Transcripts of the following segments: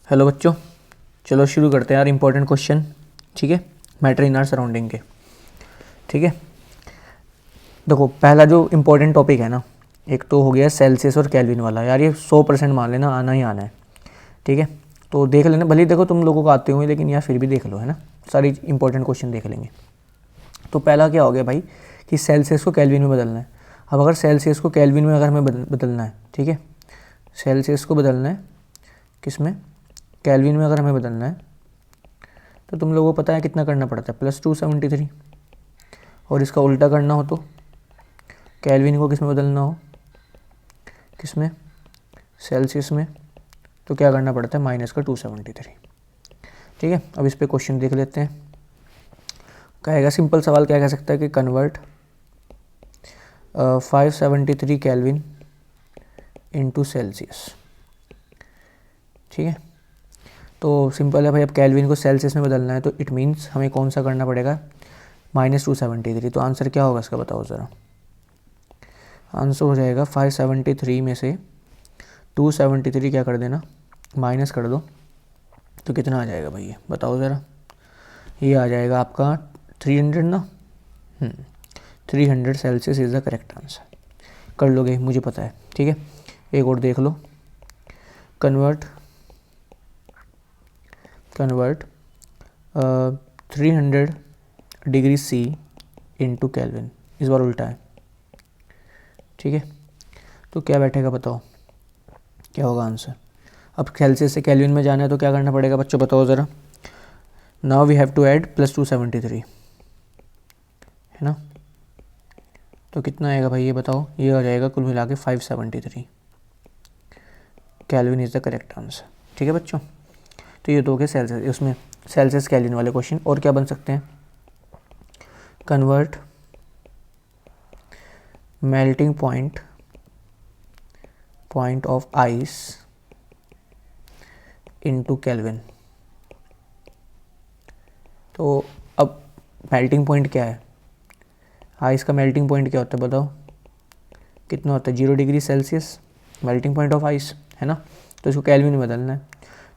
Hello बच्चों, चलो शुरू करते हैं यार इंपॉर्टेंट क्वेश्चन। ठीक है, मैटर इन आर सराउंडिंग के। ठीक है, देखो पहला जो इम्पोर्टेंट टॉपिक है ना, एक तो हो गया सेल्सियस और केल्विन वाला। यार ये 100% मान लेना, आना ही आना है। ठीक है, तो देख लेना, भले ही देखो तुम लोगों को आते होंगे, लेकिन यार फिर भी देख लो, है ना, सारी इंपॉर्टेंट क्वेश्चन देख लेंगे। तो पहला क्या हो गया भाई कि सेल्सियस को केल्विन में बदलना है। अब अगर सेल्सियस को केल्विन में अगर हमें बदलना है, ठीक है, सेल्सियस को बदलना है किस में, केल्विन में अगर हमें बदलना है, तो तुम लोगों को पता है कितना करना पड़ता है, +273। और इसका उल्टा करना हो तो केल्विन को किस में बदलना हो, किस में, सेल्सियस में, तो क्या करना पड़ता है, -273। ठीक है, अब इस पे क्वेश्चन देख लेते हैं। कहेगा सिंपल सवाल क्या कह सकता है कि कन्वर्ट 573 केल्विन इनटू सेल्सियस। ठीक है, तो सिंपल है भाई, अब केल्विन को सेल्सियस में बदलना है, तो इट मीन्स हमें कौन सा करना पड़ेगा, -273। तो आंसर क्या होगा इसका, बताओ ज़रा। आंसर हो जाएगा 573 में से 273 क्या कर देना, माइनस कर दो, तो कितना आ जाएगा भाई, ये बताओ ज़रा। ये आ जाएगा आपका 300 ना। 300 Celsius is the correct answer. कर लोगे, मुझे पता है। ठीक है, एक और देख लो। Convert 300 degree C into Kelvin, इस बार उल्टा है। ठीक है, तो क्या बैठेगा बताओ, क्या होगा आंसर। अब सेल्सियस से केल्विन में जाना है तो क्या करना पड़ेगा बच्चों, बताओ ज़रा। Now we have to add +273, है ना। तो कितना आएगा भाई ये बताओ, ये आ जाएगा कुल मिला के 573। Kelvin is the correct answer. ठीक है बच्चों, तो ये तो हो गए सेल्सियस, उसमें सेल्सियस केल्विन वाले क्वेश्चन। और क्या बन सकते हैं, convert melting point of ice into kelvin. तो अब मेल्टिंग पॉइंट क्या है, आइस का मेल्टिंग पॉइंट क्या होता है बताओ, कितना होता है, 0 degree Celsius melting point of ice, है ना। तो इसको केल्विन में बदलना है,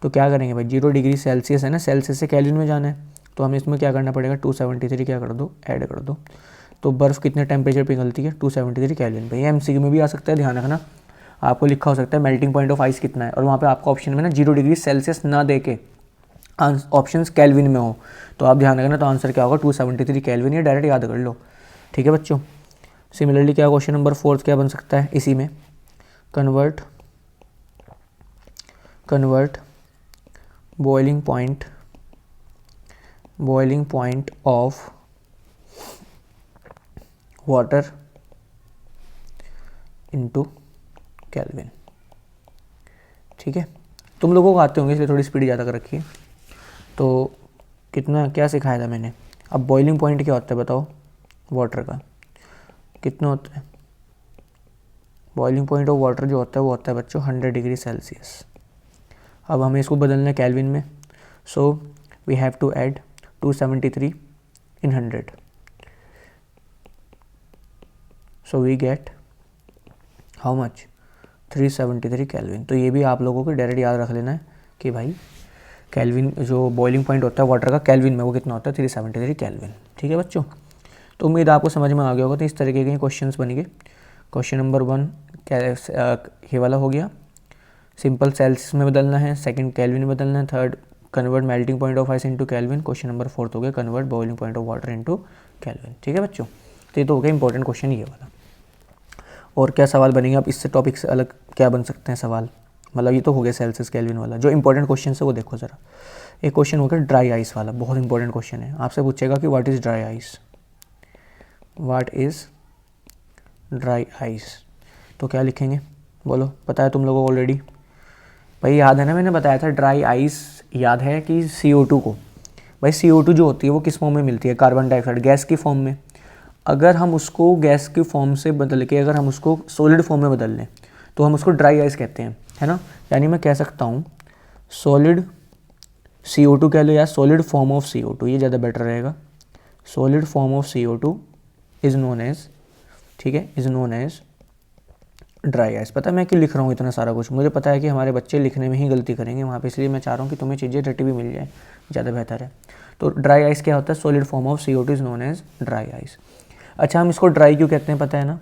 तो क्या करेंगे भाई, 0 डिग्री सेल्सियस है ना, सेल्सियस से केल्विन में जाना है, तो हमें इसमें क्या करना पड़ेगा, 273 क्या कर दो, ऐड कर दो। तो बर्फ़ कितने टेम्परेचर पिघलती है, 273 केल्विन पे। ये MCQ में भी आ सकता है, ध्यान रखना। आपको लिखा हो सकता है मेल्टिंग पॉइंट ऑफ आइस कितना है, और वहाँ पे आपका ऑप्शन में ना 0 डिग्री सेल्सियस ना दे के ऑप्शन केल्विन में हो, तो आप ध्यान रखना। तो आंसर क्या होगा, 273 केल्विन, ये डायरेक्ट याद कर लो। ठीक है बच्चों, सिमिलरली क्या क्वेश्चन नंबर 4 क्या बन सकता है इसी में, convert boiling point of water into kelvin. ठीक है, तुम लोगों को आते होंगे इसलिए थोड़ी स्पीड ज़्यादा कर रखी है। तो कितना क्या सिखाया था मैंने। अब बॉइलिंग पॉइंट क्या होता है बताओ, वाटर का कितना होता है, बॉइलिंग पॉइंट ऑफ वाटर जो होता है वो होता है बच्चों 100 डिग्री सेल्सियस। अब हमें इसको बदलना है केल्विन में, so we have to add 273 in 100, so we get how much, 373 kelvin. तो ये भी आप लोगों को डायरेक्ट याद रख लेना है कि भाई केल्विन जो बॉइलिंग पॉइंट होता है वाटर का केल्विन में, वो कितना होता है, 373 केल्विन। ठीक है बच्चों, तो उम्मीद आपको समझ में आ गया होगा। तो इस तरीके के क्वेश्चंस बनेंगे। क्वेश्चन नंबर 1 ये वाला हो गया, सिंपल सेल्सियस में बदलना है। सेकंड केल्विन में बदलना है। Third convert melting point of ice into kelvin. Question number 4 हो गया convert boiling point of water into kelvin. ठीक है बच्चों, तो ये तो हो गया इंपॉर्टेंट क्वेश्चन ये वाला। और क्या सवाल बनेंगे, अब इससे टॉपिक से अलग क्या बन सकते हैं सवाल, मतलब ये तो हो गया सेल्सियस केल्विन वाला। जो इंपॉर्टेंट क्वेश्चन है वो देखो ज़रा। एक क्वेश्चन होगा ड्राई आइस वाला, बहुत इंपॉर्टेंट क्वेश्चन है। आपसे पूछेगा कि what is dry ice, what is dry ice. तो क्या लिखेंगे बोलो, पता है तुम लोगों को ऑलरेडी भाई, याद है ना, मैंने बताया था ड्राई आइस याद है कि CO2 को, भाई CO2 जो होती है वो किस फॉर्म में मिलती है, कार्बन डाइऑक्साइड गैस की फॉर्म में। अगर हम उसको गैस की फॉर्म से बदल के अगर हम उसको सॉलिड फॉर्म में बदल लें तो हम उसको ड्राई आइस कहते हैं, है ना। यानी मैं कह सकता हूँ सॉलिड CO2 कह लो या सॉलिड फॉर्म ऑफ CO2, ये ज़्यादा बेटर रहेगा। Solid form of CO2 is known as, ठीक है, is known as dry ice. पता है मैं क्यों लिख रहा हूँ इतना सारा कुछ, मुझे पता है कि हमारे बच्चे लिखने में ही गलती करेंगे वहाँ पे, इसलिए मैं चाह रहा हूँ कि तुम्हें चीज़ें रटी भी मिल जाए, ज़्यादा बेहतर है। तो ड्राई आइस क्या होता है, solid form of CO2 is known as dry ice. अच्छा हम इसको ड्राई क्यों कहते हैं पता है ना,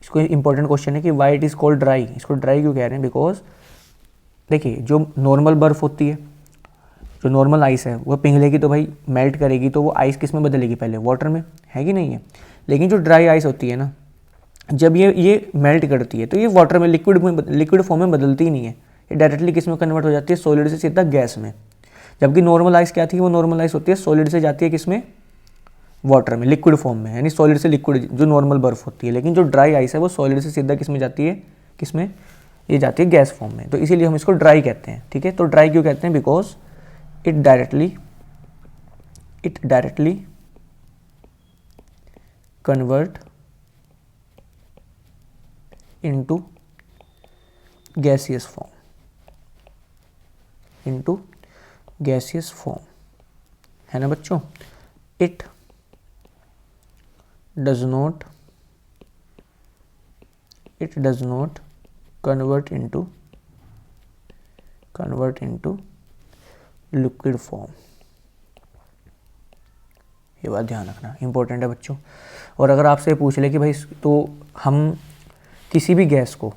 इसको इंपॉर्टेंट क्वेश्चन है कि why it is called dry, इसको ड्राई क्यों कह रहे हैं, बिकॉज देखिए जो नॉर्मल बर्फ़ होती है, जो नॉर्मल आइस है वो पिघलेगी तो भाई मेल्ट करेगी, तो वो आइस किस में बदलेगी पहले, वाटर में, है कि नहीं है। लेकिन जो ड्राई आइस होती है ना, जब ये मेल्ट करती है तो ये वाटर में लिक्विड फॉर्म में बदलती ही नहीं है, ये डायरेक्टली किस में कन्वर्ट हो जाती है, सॉलिड से सीधा गैस में। जबकि नॉर्मल आइस क्या थी, वो नॉर्मल आइस होती है सॉलिड से जाती है किस में, वाटर में, लिक्विड फॉर्म में, यानी सॉलिड से लिक्विड जो नॉर्मल बर्फ होती है। लेकिन जो ड्राई आइस है वो सॉलिड से सीधा किस में जाती है, किस में, ये जाती है गैस फॉर्म में। तो इसीलिए हम इसको ड्राई कहते हैं, ठीक है। तो ड्राई क्यों कहते हैं, because it directly convert into gaseous form, है ना बच्चों। It does not convert into liquid form, ये बात ध्यान रखना, इंपॉर्टेंट है बच्चों। और अगर आपसे पूछ ले कि भाई तो हम किसी भी गैस को,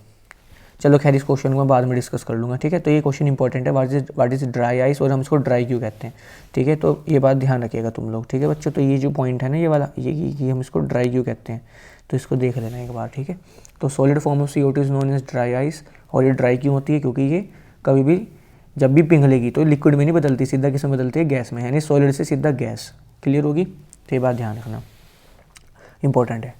चलो खैर इस क्वेश्चन को मैं बाद में डिस्कस कर लूँगा, ठीक है। तो ये क्वेश्चन इंपॉर्टेंट है, व्हाट इज ड्राई आइस, और हम इसको ड्राई क्यों कहते हैं, ठीक है। तो ये बात ध्यान रखिएगा तुम लोग, ठीक है बच्चों। तो ये जो पॉइंट है ना, ये वाला, ये कि हम इसको ड्राई क्यों कहते हैं, तो इसको देख लेना एक बार, ठीक है। तो solid form of CO2 is known as dry ice. और ये ड्राई क्यों होती है, क्योंकि ये कभी भी जब भी पिघलेगी तो लिक्विड में नहीं बदलती, सीधा किस में बदलती है, गैस में, यानी सॉलिड से सीधा गैस। क्लियर होगी, तो ये बात ध्यान रखना, इंपॉर्टेंट है।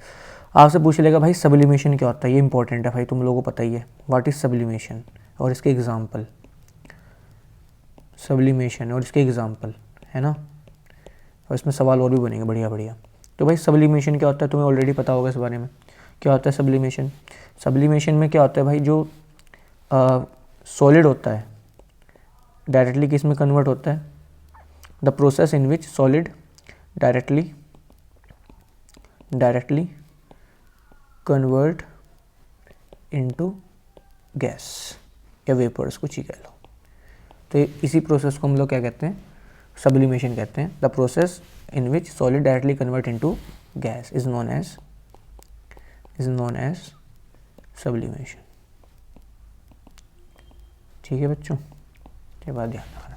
आपसे पूछ लेगा भाई सब्लिमेशन क्या होता है, ये इंपॉर्टेंट है भाई, तुम लोगों को पता ही है व्हाट इज सब्लिमेशन और इसके एग्जाम्पल, सब्लिमेशन और इसके एग्जाम्पल, है ना। और इसमें सवाल और भी बनेंगे बढ़िया बढ़िया। तो भाई सब्लिमेशन क्या होता है, तुम्हें ऑलरेडी पता होगा इस बारे में, क्या होता है सब्लिमेशन। सब्लिमेशन में क्या होता है भाई, जो सॉलिड होता है डायरेक्टली किस में कन्वर्ट होता है, the process in which solid directly convert into gas या वेपर्स, कुछ ही कह लो। तो इसी प्रोसेस को हम लोग क्या कहते हैं, सब्लिमेशन कहते हैं। The process in which solid directly convert into gas is known as sublimation, ठीक है बच्चों, ये बात ध्यान रखना।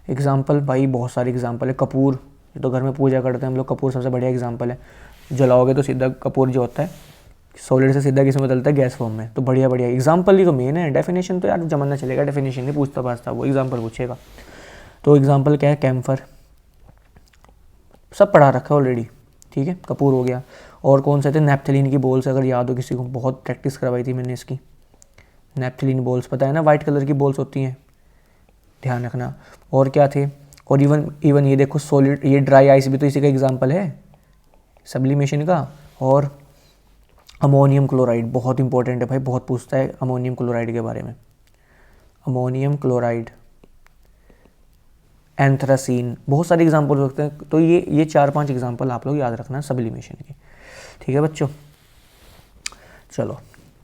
एग्जाम्पल भाई बहुत सारे एग्जाम्पल है, कपूर, ये तो घर में पूजा करते हैं हम लोग, कपूर सबसे बढ़िया एग्जाम्पल है। जलाओगे तो सीधा कपूर जो होता है सॉलिड से सीधा किस में बदलता है, गैस फॉर्म में। तो बढ़िया बढ़िया एग्जाम्पल ही तो मेन है, डेफिनेशन तो यार जमाना चलेगा, डेफिनेशन नहीं पूछता पाछता, वो एग्जाम्पल पूछेगा। तो एग्जाम्पल क्या है, कैम्फर, सब पढ़ा रखा है ऑलरेडी, ठीक है। कपूर हो गया, और कौन से थे, नैप्थलीन की बॉल्स, अगर याद हो किसी को, बहुत प्रैक्टिस करवाई थी मैंने इसकी। नैप्थलीन बॉल्स पता है ना, वाइट कलर की बॉल्स होती हैं, ध्यान रखना। और क्या थे, और इवन ये देखो सॉलिड, ये ड्राई आइस भी तो इसी का एग्जाम्पल है सब्लिमेशन का। और अमोनियम क्लोराइड बहुत इंपॉर्टेंट है भाई, बहुत पूछता है अमोनियम क्लोराइड के बारे में। अमोनियम क्लोराइड, एंथ्रासीन, बहुत सारे एग्जाम्पल हो सकते हैं। तो ये 4-5 एग्जाम्पल आप लोग याद रखना सब्लिमेशन के, ठीक है बच्चों। चलो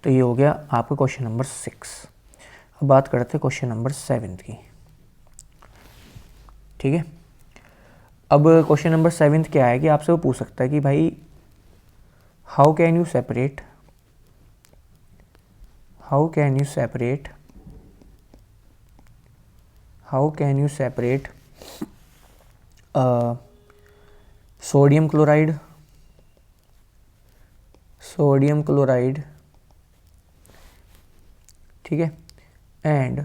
तो ये हो गया आपका क्वेश्चन नंबर 6। अब बात करते हैं क्वेश्चन नंबर 7 की, ठीक है। अब क्वेश्चन नंबर 7 क्या है कि आपसे वो पूछ सकता है कि भाई how can you separate sodium chloride, ठीक है, एंड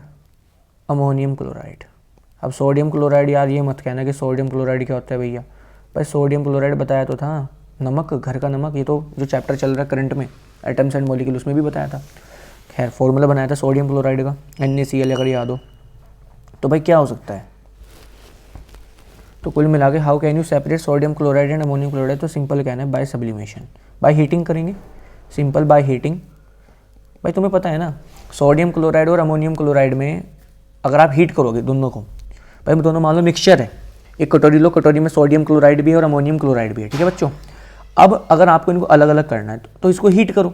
अमोनियम क्लोराइड। अब सोडियम क्लोराइड, यार ये मत कहना कि सोडियम क्लोराइड क्या होता है भैया, भाई सोडियम क्लोराइड बताया तो था, नमक, घर का नमक, ये तो जो चैप्टर चल रहा है करंट में, एटम्स एंड मॉलिक्यूल, उसमें भी बताया था। खैर फॉर्मूला बनाया था सोडियम क्लोराइड का, NaCl, अगर याद हो। तो भाई क्या हो सकता है, तो कुल मिला के how can you separate sodium chloride and ammonium chloride, तो सिंपल कहना है बाय सब्लिमेशन, बाय हीटिंग करेंगे, सिंपल बाय हीटिंग। भाई तुम्हें पता है ना, सोडियम क्लोराइड और अमोनियम क्लोराइड में अगर आप हीट करोगे दोनों को, भाई दोनों मान लो मिक्सचर है, एक कटोरी लो, कटोरी में सोडियम क्लोराइड भी है और अमोनियम क्लोराइड भी है, ठीक है बच्चों। अब अगर आपको इनको अलग अलग करना है तो इसको हीट करो।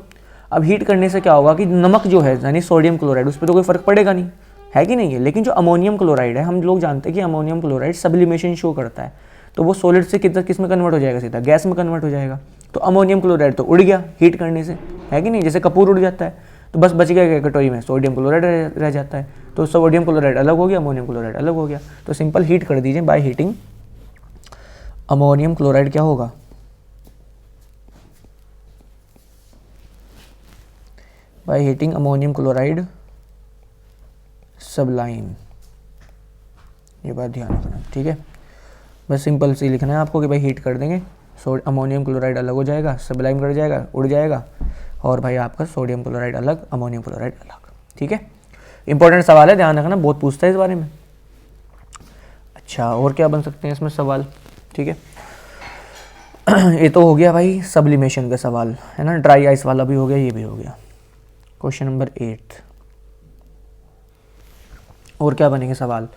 अब हीट करने से क्या होगा कि नमक जो है यानी सोडियम क्लोराइड उस पर तो कोई फ़र्क पड़ेगा नहीं, है कि नहीं है। लेकिन जो अमोनियम क्लोराइड है, हम लोग जानते हैं कि अमोनियम क्लोराइड सब्लिमेशन शो करता है, तो वो सॉलिड से किस में कन्वर्ट हो जाएगा, सीधा गैस में कन्वर्ट हो जाएगा। तो अमोनियम क्लोराइड तो उड़ गया हीट करने से, है कि नहीं, जैसे कपूर उड़ जाता है, तो बस बच गया कटोरी में सोडियम क्लोराइड रह जाता है। तो सोडियम क्लोराइड अलग हो गया, अमोनियम क्लोराइड अलग हो गया। तो सिंपल हीट कर दीजिए बाय हीटिंग अमोनियम क्लोराइड, क्या होगा, by heating ammonium chloride Sublime. ये बात ध्यान रखना, ठीक है। बस सिंपल सी लिखना है आपको कि भाई हीट कर देंगे, अमोनियम क्लोराइड अलग हो जाएगा, सबलाइम कर जाएगा, उड़ जाएगा, और भाई आपका सोडियम क्लोराइड अलग, अमोनियम क्लोराइड अलग, ठीक है। इंपॉर्टेंट सवाल है, ध्यान रखना, बहुत पूछता है इस बारे में। अच्छा, और क्या बन सकते हैं इसमें सवाल, ठीक है। ये तो हो गया भाई सब्लिमेशन का सवाल, है ना, ड्राई आइस वाला भी हो गया, ये भी हो गया। क्वेश्चन नंबर 8, और क्या बनेंगे सवाल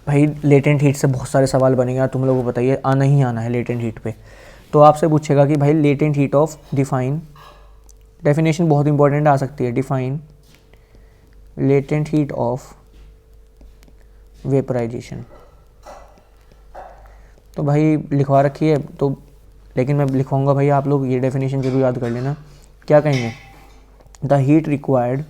भाई, लेटेंट हीट से बहुत सारे सवाल बनेंगे, तुम लोगों को बताइए, आना ही आना है लेटेंट हीट पे। तो आपसे पूछेगा कि भाई latent heat of define, definition बहुत इंपॉर्टेंट आ सकती है, define latent heat of vaporisation. तो भाई लिखवा रखी है तो, लेकिन मैं लिखवाऊंगा भाई, आप लोग ये डेफिनेशन जरूर याद कर लेना। क्या कहेंगे, the heat required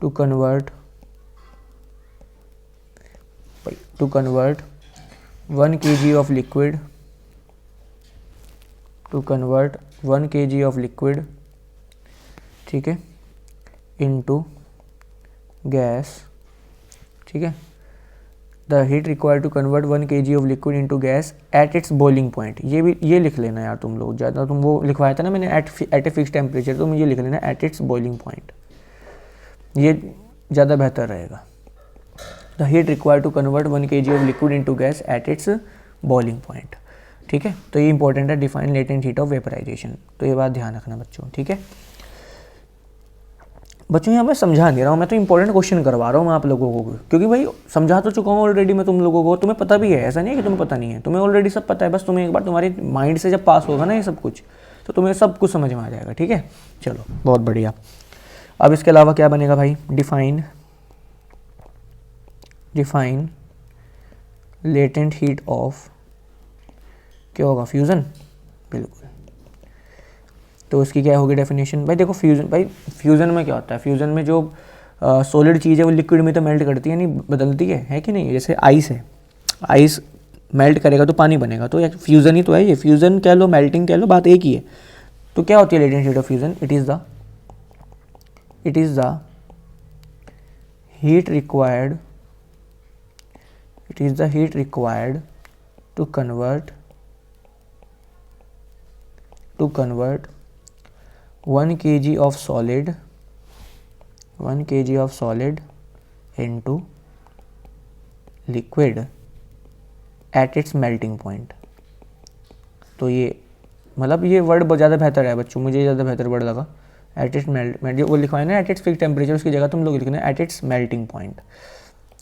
to convert 1 kg of liquid ठीक है into gas, ठीक है। The heat required to convert 1 kg of liquid into gas at its boiling point. ये लिख लेना यार तुम लोग, ज़्यादा तुम वो लिखवाया था ना मैंने एट ए फिक्स टेम्परेचर, तो मुझे लिख लेना एट इट्स बॉइलिंग पॉइंट, ये ज़्यादा बेहतर रहेगा। The heat required to convert 1 kg of liquid into gas at its boiling point, ठीक है। तो ये इंपॉर्टेंट है, define latent heat of vaporisation, तो ये बात ध्यान रखना बच्चों, ठीक है। बच्चों यहाँ मैं समझा नहीं रहा हूँ, मैं तो इंपॉर्टेंट क्वेश्चन करवा रहा हूँ मैं आप लोगों को, क्योंकि भाई समझा तो चुका हूँ ऑलरेडी मैं तुम लोगों को, तुम्हें पता भी है, ऐसा नहीं है कि तुम्हें पता नहीं है, तुम्हें ऑलरेडी सब पता है, बस तुम्हें एक बार तुम्हारे माइंड से जब पास होगा ना ये सब कुछ, तो तुम्हें सब कुछ समझ में आ जाएगा, ठीक है। चलो बहुत बढ़िया। अब इसके अलावा क्या बनेगा भाई, डिफाइन लेटेंट हीट ऑफ, क्या होगा, फ्यूज़न, बिल्कुल। तो उसकी क्या होगी डेफिनेशन, भाई देखो फ्यूज़न में क्या होता है, फ्यूज़न में जो सॉलिड चीज़ है वो लिक्विड में तो मेल्ट करती है, नहीं बदलती है कि नहीं। जैसे आइस है, आइस मेल्ट करेगा तो पानी बनेगा, तो फ्यूज़न ही तो है ये, फ्यूज़न कह लो मेल्टिंग कह लो, बात एक ही है। तो क्या होती है latent heat of fusion, it is the heat required to convert 1 kg of solid into liquid at its melting point। तो ये मतलब ये वर्ड बहुत ज़्यादा बेहतर है बच्चों, मुझे ज़्यादा बेहतर वर्ड लगा, एट इट्स मेल्ट, वो लिखवाए ना एट इट्स फिक्स टेम्परेचर, उसकी जगह तुम लोग लिखना एट इट्स मेल्टिंग पॉइंट,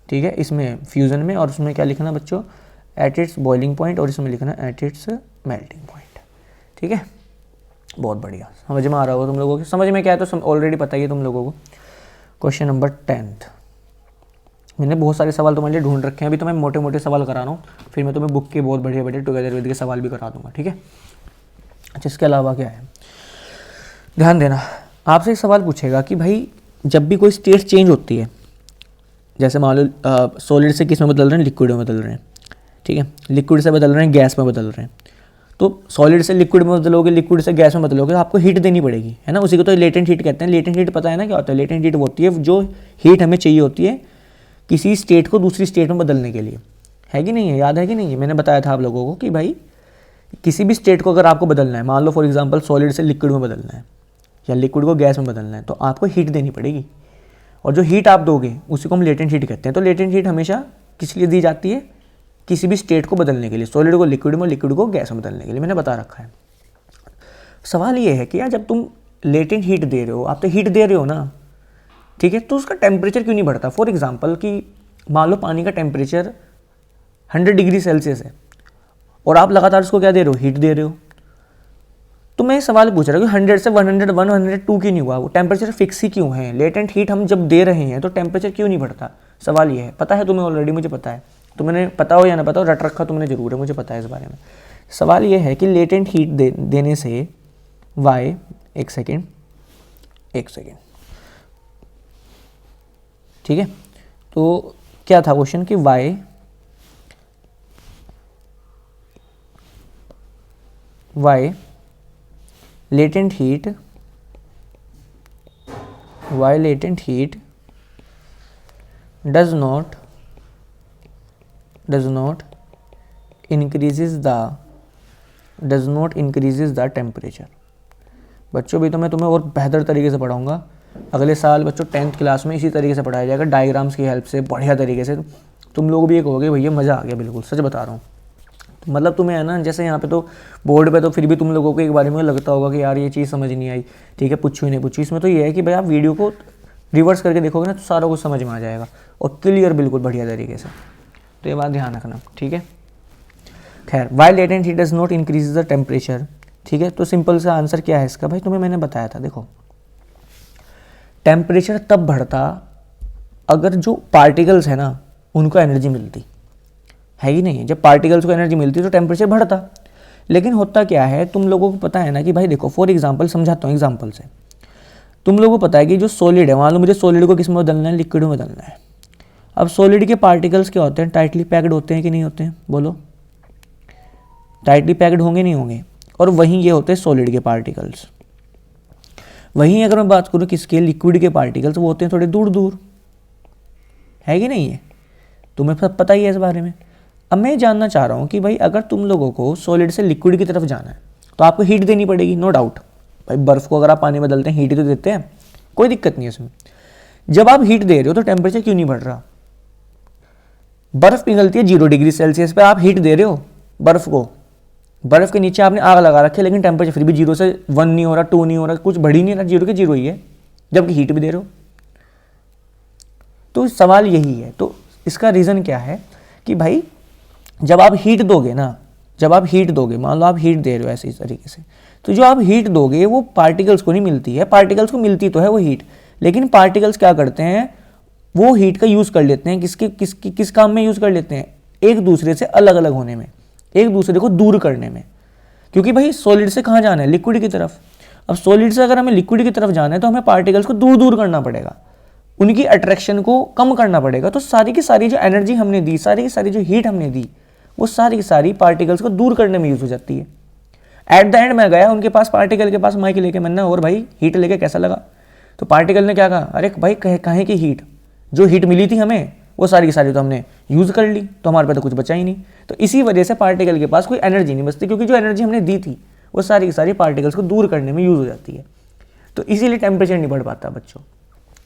ठीक है। इसमें फ्यूज़न में, और उसमें क्या लिखना बच्चों, एट इट्स बॉइलिंग पॉइंट, और इसमें लिखना एट इट्स मेल्टिंग पॉइंट, ठीक है। बहुत बढ़िया, समझ में आ रहा होगा तुम लोगों को, समझ में क्या है तो ऑलरेडी पता ही है तुम लोगों को। क्वेश्चन नंबर 10, मैंने बहुत सारे सवाल तुम्हारे लिए ढूंढ रखे हैं, अभी तो मैं मोटे मोटे सवाल करा रहा हूँ, फिर मैं तुम्हें बुक के बहुत बढ़िया बढ़िया टुगेदर विद के सवाल भी करा दूंगा, ठीक है। अच्छा, इसके अलावा क्या है, ध्यान देना, आपसे एक सवाल पूछेगा कि भाई जब भी कोई स्टेट चेंज होती है, जैसे मान लो सॉलिड से किस में बदल रहे हैं, लिक्विड में बदल रहे हैं, ठीक है, लिक्विड से बदल रहे हैं गैस में बदल रहे हैं, तो सॉलिड से लिक्विड में बदलोगे, लिक्विड से गैस में बदलोगे, तो आपको हीट देनी पड़ेगी, है ना। उसी को तो लेटेंट हीट कहते हैं। लेटेंट हीट पता है ना क्या होता है, लेटेंट हीट वो होती है जो हीट हमें चाहिए होती है किसी स्टेट को दूसरी स्टेट में बदलने के लिए, है कि नहीं है, याद है कि नहीं है, मैंने बताया था आप लोगों को कि भाई किसी भी स्टेट को अगर आपको बदलना है, मान लो फॉर एग्जाम्पल सॉलिड से लिक्विड में बदलना है या लिक्विड को गैस में बदलना है, तो आपको हीट देनी पड़ेगी, और जो हीट आप दोगे उसी को हम लेटेंट हीट कहते हैं। तो लेटेंट हीट हमेशा किस लिए दी जाती है, किसी भी स्टेट को बदलने के लिए, सॉलिड को लिक्विड में, लिक्विड को गैस में बदलने के लिए, मैंने बता रखा है। सवाल ये है कि यार जब तुम लेटेंट हीट दे रहे हो, आप तो हीट दे रहे हो ना, ठीक है, तो उसका टेम्परेचर क्यों नहीं बढ़ता। फॉर एग्जांपल कि मान लो पानी का टेम्परेचर 100 डिग्री सेल्सियस है और आप लगातार उसको क्या दे रहे हो, हीट दे रहे हो, तो मैं सवाल पूछ रहा हूँ कि 100 से 101, 102 क्यों नहीं हुआ, वो टेम्परेचर फिक्स ही क्यों है? लेटेंट हीट हम जब दे रहे हैं तो टेम्परेचर क्यों नहीं बढ़ता? सवाल ये है। पता है तुम्हें ऑलरेडी, मुझे पता है, तुमने पता हो या ना पता हो, रट रखा तुमने जरूर है, मुझे पता है इस बारे में। सवाल ये है कि लेटेंट हीट देने से वाई, एक सेकेंड, ठीक है, तो क्या था क्वेश्चन कि Y latent heat does not increases the temperature। बच्चों भी तो मैं तुम्हें और बेहतर तरीके से पढ़ाऊंगा अगले साल बच्चों, 10th क्लास में इसी तरीके से पढ़ाया जाएगा, डायग्राम्स की हेल्प से, बढ़िया तरीके से। तुम लोग भी ये कहोगे भैया मज़ा आ गया, बिल्कुल सच बता रहा हूँ। तो मतलब तुम्हें है ना, जैसे यहाँ पे तो बोर्ड पे तो फिर भी तुम लोगों को एक बारे में लगता होगा कि यार ये चीज़ समझ नहीं आई, ठीक है, पूछू ही नहीं पूछू। इसमें तो ये है कि भाई आप वीडियो को रिवर्स करके देखोगे ना तो सारा कुछ समझ में आ जाएगा और क्लियर बिल्कुल बढ़िया तरीके से। तो ये बात ध्यान रखना, ठीक है। खैर, why latent heat does not increase the temperature, ठीक है। तो सिंपल सा आंसर क्या है इसका भाई, तुम्हें मैंने बताया था, देखो टेम्परेचर तब बढ़ता अगर जो पार्टिकल्स है ना उनको एनर्जी मिलती है ही नहीं। जब पार्टिकल्स को एनर्जी मिलती तो टेम्परेचर बढ़ता। लेकिन होता क्या है, तुम लोगों को पता है ना कि भाई देखो, फॉर एग्जांपल समझाता हूँ एग्जांपल से। तुम लोगों को पता है कि जो सॉलिड है, मान लो मुझे सॉलिड को किस में बदलना है, लिक्विड में बदलना है। अब सॉलिड के पार्टिकल्स क्या होते हैं, टाइटली पैक्ड होते हैं कि नहीं होते हैं, बोलो, टाइटली पैक्ड होंगे नहीं होंगे। और वहीं ये होते हैं सॉलिड के पार्टिकल्स। वहीं अगर मैं बात करूँ किसके, लिक्विड के पार्टिकल्स, वो होते हैं थोड़े दूर दूर, है कि नहीं है, तुम्हें पता ही है इस बारे में। अब मैं जानना चाह रहा हूँ कि भाई अगर तुम लोगों को सॉलिड से लिक्विड की तरफ जाना है तो आपको हीट देनी पड़ेगी, नो डाउट। भाई बर्फ़ को अगर आप पानी बदलते हैं हीट ही तो देते हैं, कोई दिक्कत नहीं है इसमें। जब आप हीट दे रहे हो तो टेम्परेचर क्यों नहीं बढ़ रहा? बर्फ़ पिघलती है 0 डिग्री सेल्सियस पे, आप हीट दे रहे हो बर्फ़ को, बर्फ़ के नीचे आपने आग लगा रखी है, लेकिन टेम्परेचर फिर भी 0 से 1 नहीं हो रहा, 2 नहीं हो रहा, कुछ बढ़ ही नहीं रहा, 0 के 0 ही है, जबकि हीट भी दे रहे हो। तो सवाल यही है। तो इसका रीज़न क्या है कि भाई जब आप हीट दोगे ना, जब आप हीट दोगे, मान लो आप हीट दे रहे हो ऐसे इस तरीके से, तो जो आप हीट दोगे वो पार्टिकल्स को नहीं मिलती है। पार्टिकल्स को मिलती तो है वो हीट, लेकिन पार्टिकल्स क्या करते हैं, वो हीट का यूज़ कर लेते हैं किस काम में यूज़ कर लेते हैं, एक दूसरे से अलग अलग होने में, एक दूसरे को दूर करने में। क्योंकि भाई सॉलिड से कहाँ जाना है, लिक्विड की तरफ। अब सॉलिड से अगर हमें लिक्विड की तरफ जाना है तो हमें पार्टिकल्स को दूर दूर करना पड़ेगा, उनकी अट्रैक्शन को कम करना पड़ेगा। तो सारी की सारी जो एनर्जी हमने दी, सारी की सारी जो हीट हमने दी, वो सारी की सारी पार्टिकल्स को दूर करने में यूज हो जाती है। एट द एंड मैं गया उनके पास, पार्टिकल के पास माइक लेके, मैंने और भाई हीट लेके कैसा लगा, तो पार्टिकल ने क्या कहा, अरे भाई कहे की हीट, जो हीट मिली थी हमें वो सारी की सारी तो हमने यूज़ कर ली, तो हमारे पास तो कुछ बचा ही नहीं। तो इसी वजह से पार्टिकल के पास कोई एनर्जी नहीं बचती, क्योंकि जो एनर्जी हमने दी थी वो सारी की सारी पार्टिकल्स को दूर करने में यूज़ हो जाती है। तो इसीलिए टेम्परेचर नहीं बढ़ पाता बच्चों।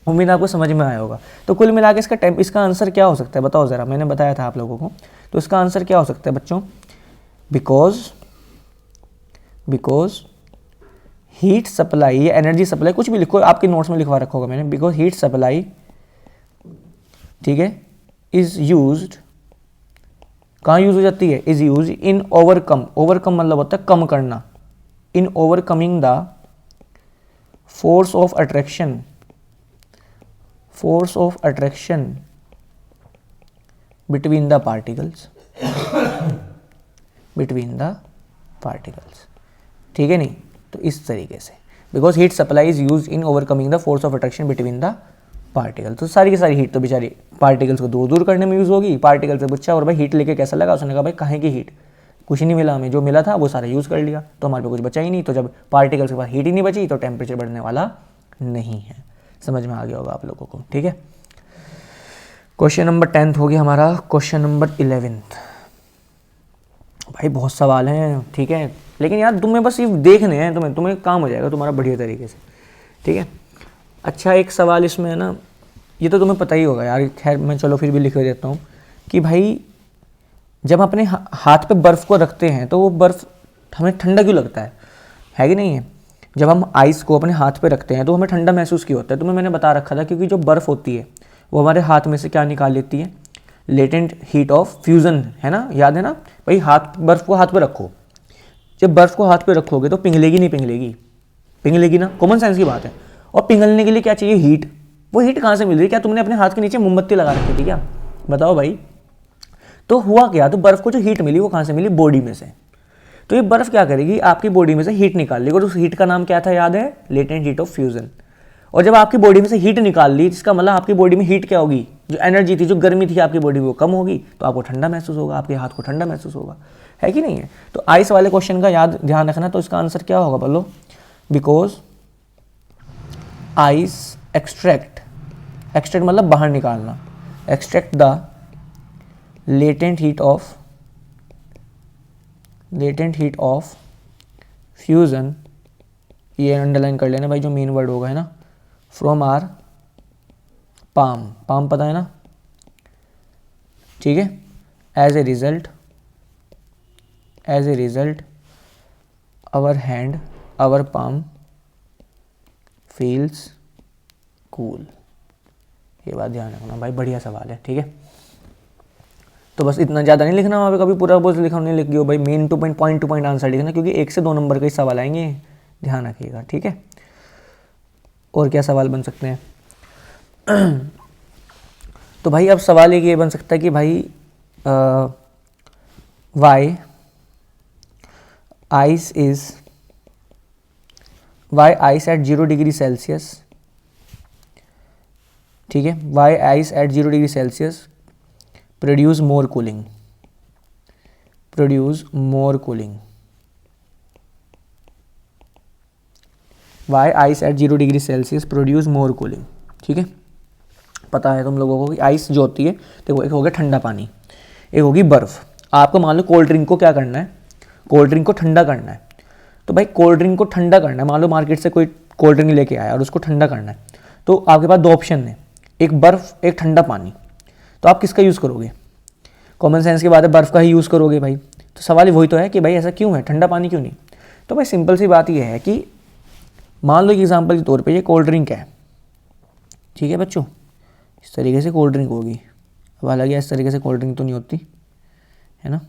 उम्मीद आपको समझ में आया होगा। तो कुल मिला के इसका आंसर क्या हो सकता है, बताओ ज़रा, मैंने बताया था आप लोगों को। तो इसका आंसर क्या हो सकता है बच्चों, बिकॉज हीट सप्लाई या एनर्जी सप्लाई, कुछ भी लिखो, आपके नोट्स में लिखवा रखा होगा मैंने, बिकॉज हीट सप्लाई, ठीक है, इज यूज्ड, कहाँ यूज हो जाती है, is use in overcome, overcome मतलब होता है कम करना, in overcoming the force of attraction, force of attraction between the particles, ठीक है नहीं। तो इस तरीके से because heat supply is use in overcoming the force of attraction between the particle. तो सारी की सारी हीट तो बेचारी पार्टिकल्स को दूर दूर करने में यूज होगी। पार्टिकल से पूछा और भाई हीट लेके कैसा लगा, उसने कहा भाई कहाँ की हीट, कुछ नहीं मिला हमें, जो मिला था वो सारा यूज़ कर लिया, तो हमारे पे कुछ बचा ही नहीं। तो जब पार्टिकल्स के पास हीट ही नहीं बची तो टेम्परेचर बढ़ने वाला नहीं है। समझ में आ गया होगा आप लोगों को, ठीक है। क्वेश्चन नंबर 10 हो गया हमारा। क्वेश्चन नंबर 11, भाई बहुत सवाल हैं, ठीक है, लेकिन यार तुम्हें बस ये देखने हैं, तुम्हें काम हो जाएगा तुम्हारा बढ़िया तरीके से, ठीक है। अच्छा, एक सवाल इसमें है ना, ये तो तुम्हें पता ही होगा यार, खैर मैं चलो फिर भी लिख देता हूँ कि भाई जब अपने हाथ पे बर्फ़ को रखते हैं तो वो बर्फ़ हमें ठंडा क्यों लगता है कि नहीं है। जब हम आइस को अपने हाथ पे रखते हैं तो हमें ठंडा महसूस क्यों होता है, तुम्हें मैंने बता रखा था, क्योंकि जो बर्फ़ होती है वो हमारे हाथ में से क्या निकाल लेती है, लेटेंट हीट ऑफ फ्यूज़न, है ना, याद है ना भाई। बर्फ़ को हाथ पे रखो, जब बर्फ़ को हाथ पे रखोगे तो पिघलेगी नहीं पिघलेगी, पिघलेगी ना, कॉमन सेंस की बात है। और पिघलने के लिए क्या चाहिए, हीट। वो हीट कहाँ से मिल रही है, क्या तुमने अपने हाथ के नीचे मोमबत्ती लगा रखी थी क्या, बताओ भाई। तो हुआ क्या, तो बर्फ़ को जो हीट मिली वो कहाँ से मिली, बॉडी में से। तो ये बर्फ़ क्या करेगी, आपकी बॉडी में से हीट निकाल लेगी, और उस हीट का नाम क्या था, याद है, लेटेंट हीट ऑफ फ्यूजन। और जब आपकी बॉडी में से हीट निकाल ली, जिसका मतलब आपकी बॉडी में हीट क्या होगी, जो एनर्जी थी, जो गर्मी थी आपकी बॉडी में, वो कम होगी, तो आपको ठंडा महसूस होगा, आपके हाथ को ठंडा महसूस होगा, है कि नहीं है। तो आइस वाले क्वेश्चन का याद ध्यान रखना। तो इसका आंसर क्या होगा बोलो, बिकॉज आइस एक्सट्रैक्ट, एक्सट्रैक्ट मतलब बाहर निकालना, extract the latent heat of fusion, ये अंडरलाइन कर लेना भाई, जो मेन वर्ड होगा है ना, फ्रॉम आर पाम, पाम पता है ना, ठीक है। As a result our hand, our palm feels cool. ये बात ध्यान रखना भाई, बढ़िया सवाल है, ठीक है। तो बस इतना ज़्यादा नहीं लिखना वहाँ पे, कभी पूरा बोझ लिखा नहीं लिख गया भाई, main two point to point answer लिखना, क्योंकि 1 से 2 नंबर के सवाल आएंगे, ध्यान रखिएगा, ठीक है। और क्या सवाल बन सकते हैं तो भाई अब सवाल एक ये बन सकता है कि भाई why ice at 0 degree Celsius, ठीक है, why ice at 0 degree Celsius produce more cooling, why ice at 0 degree Celsius produce more cooling, ठीक है। पता है तुम लोगों को कि आइस जो होती है, देखो एक हो गया ठंडा पानी, एक होगी बर्फ़। आपको मान लो कोल्ड ड्रिंक को क्या करना है, कोल्ड ड्रिंक को ठंडा करना है। तो भाई कोल्ड ड्रिंक को ठंडा करना है, मान लो मार्केट से कोई कोल्ड ड्रिंक लेके आया और उसको ठंडा करना है, तो आपके पास 2 ऑप्शन है, एक बर्फ़, एक ठंडा पानी। तो आप किसका यूज़ करोगे, कॉमन सेंस की बात है, बर्फ़ का ही यूज़ करोगे भाई। तो सवाल वही तो है कि भाई ऐसा क्यों है, ठंडा पानी क्यों नहीं। तो भाई सिंपल सी बात यह है कि मान लो एग्जाम्पल के तौर पे ये कोल्ड ड्रिंक है, ठीक है बच्चों, इस तरीके से कोल्ड ड्रिंक होगी। अब हालांकि इस तरीके से कोल्ड ड्रिंक तो नहीं होती है ना,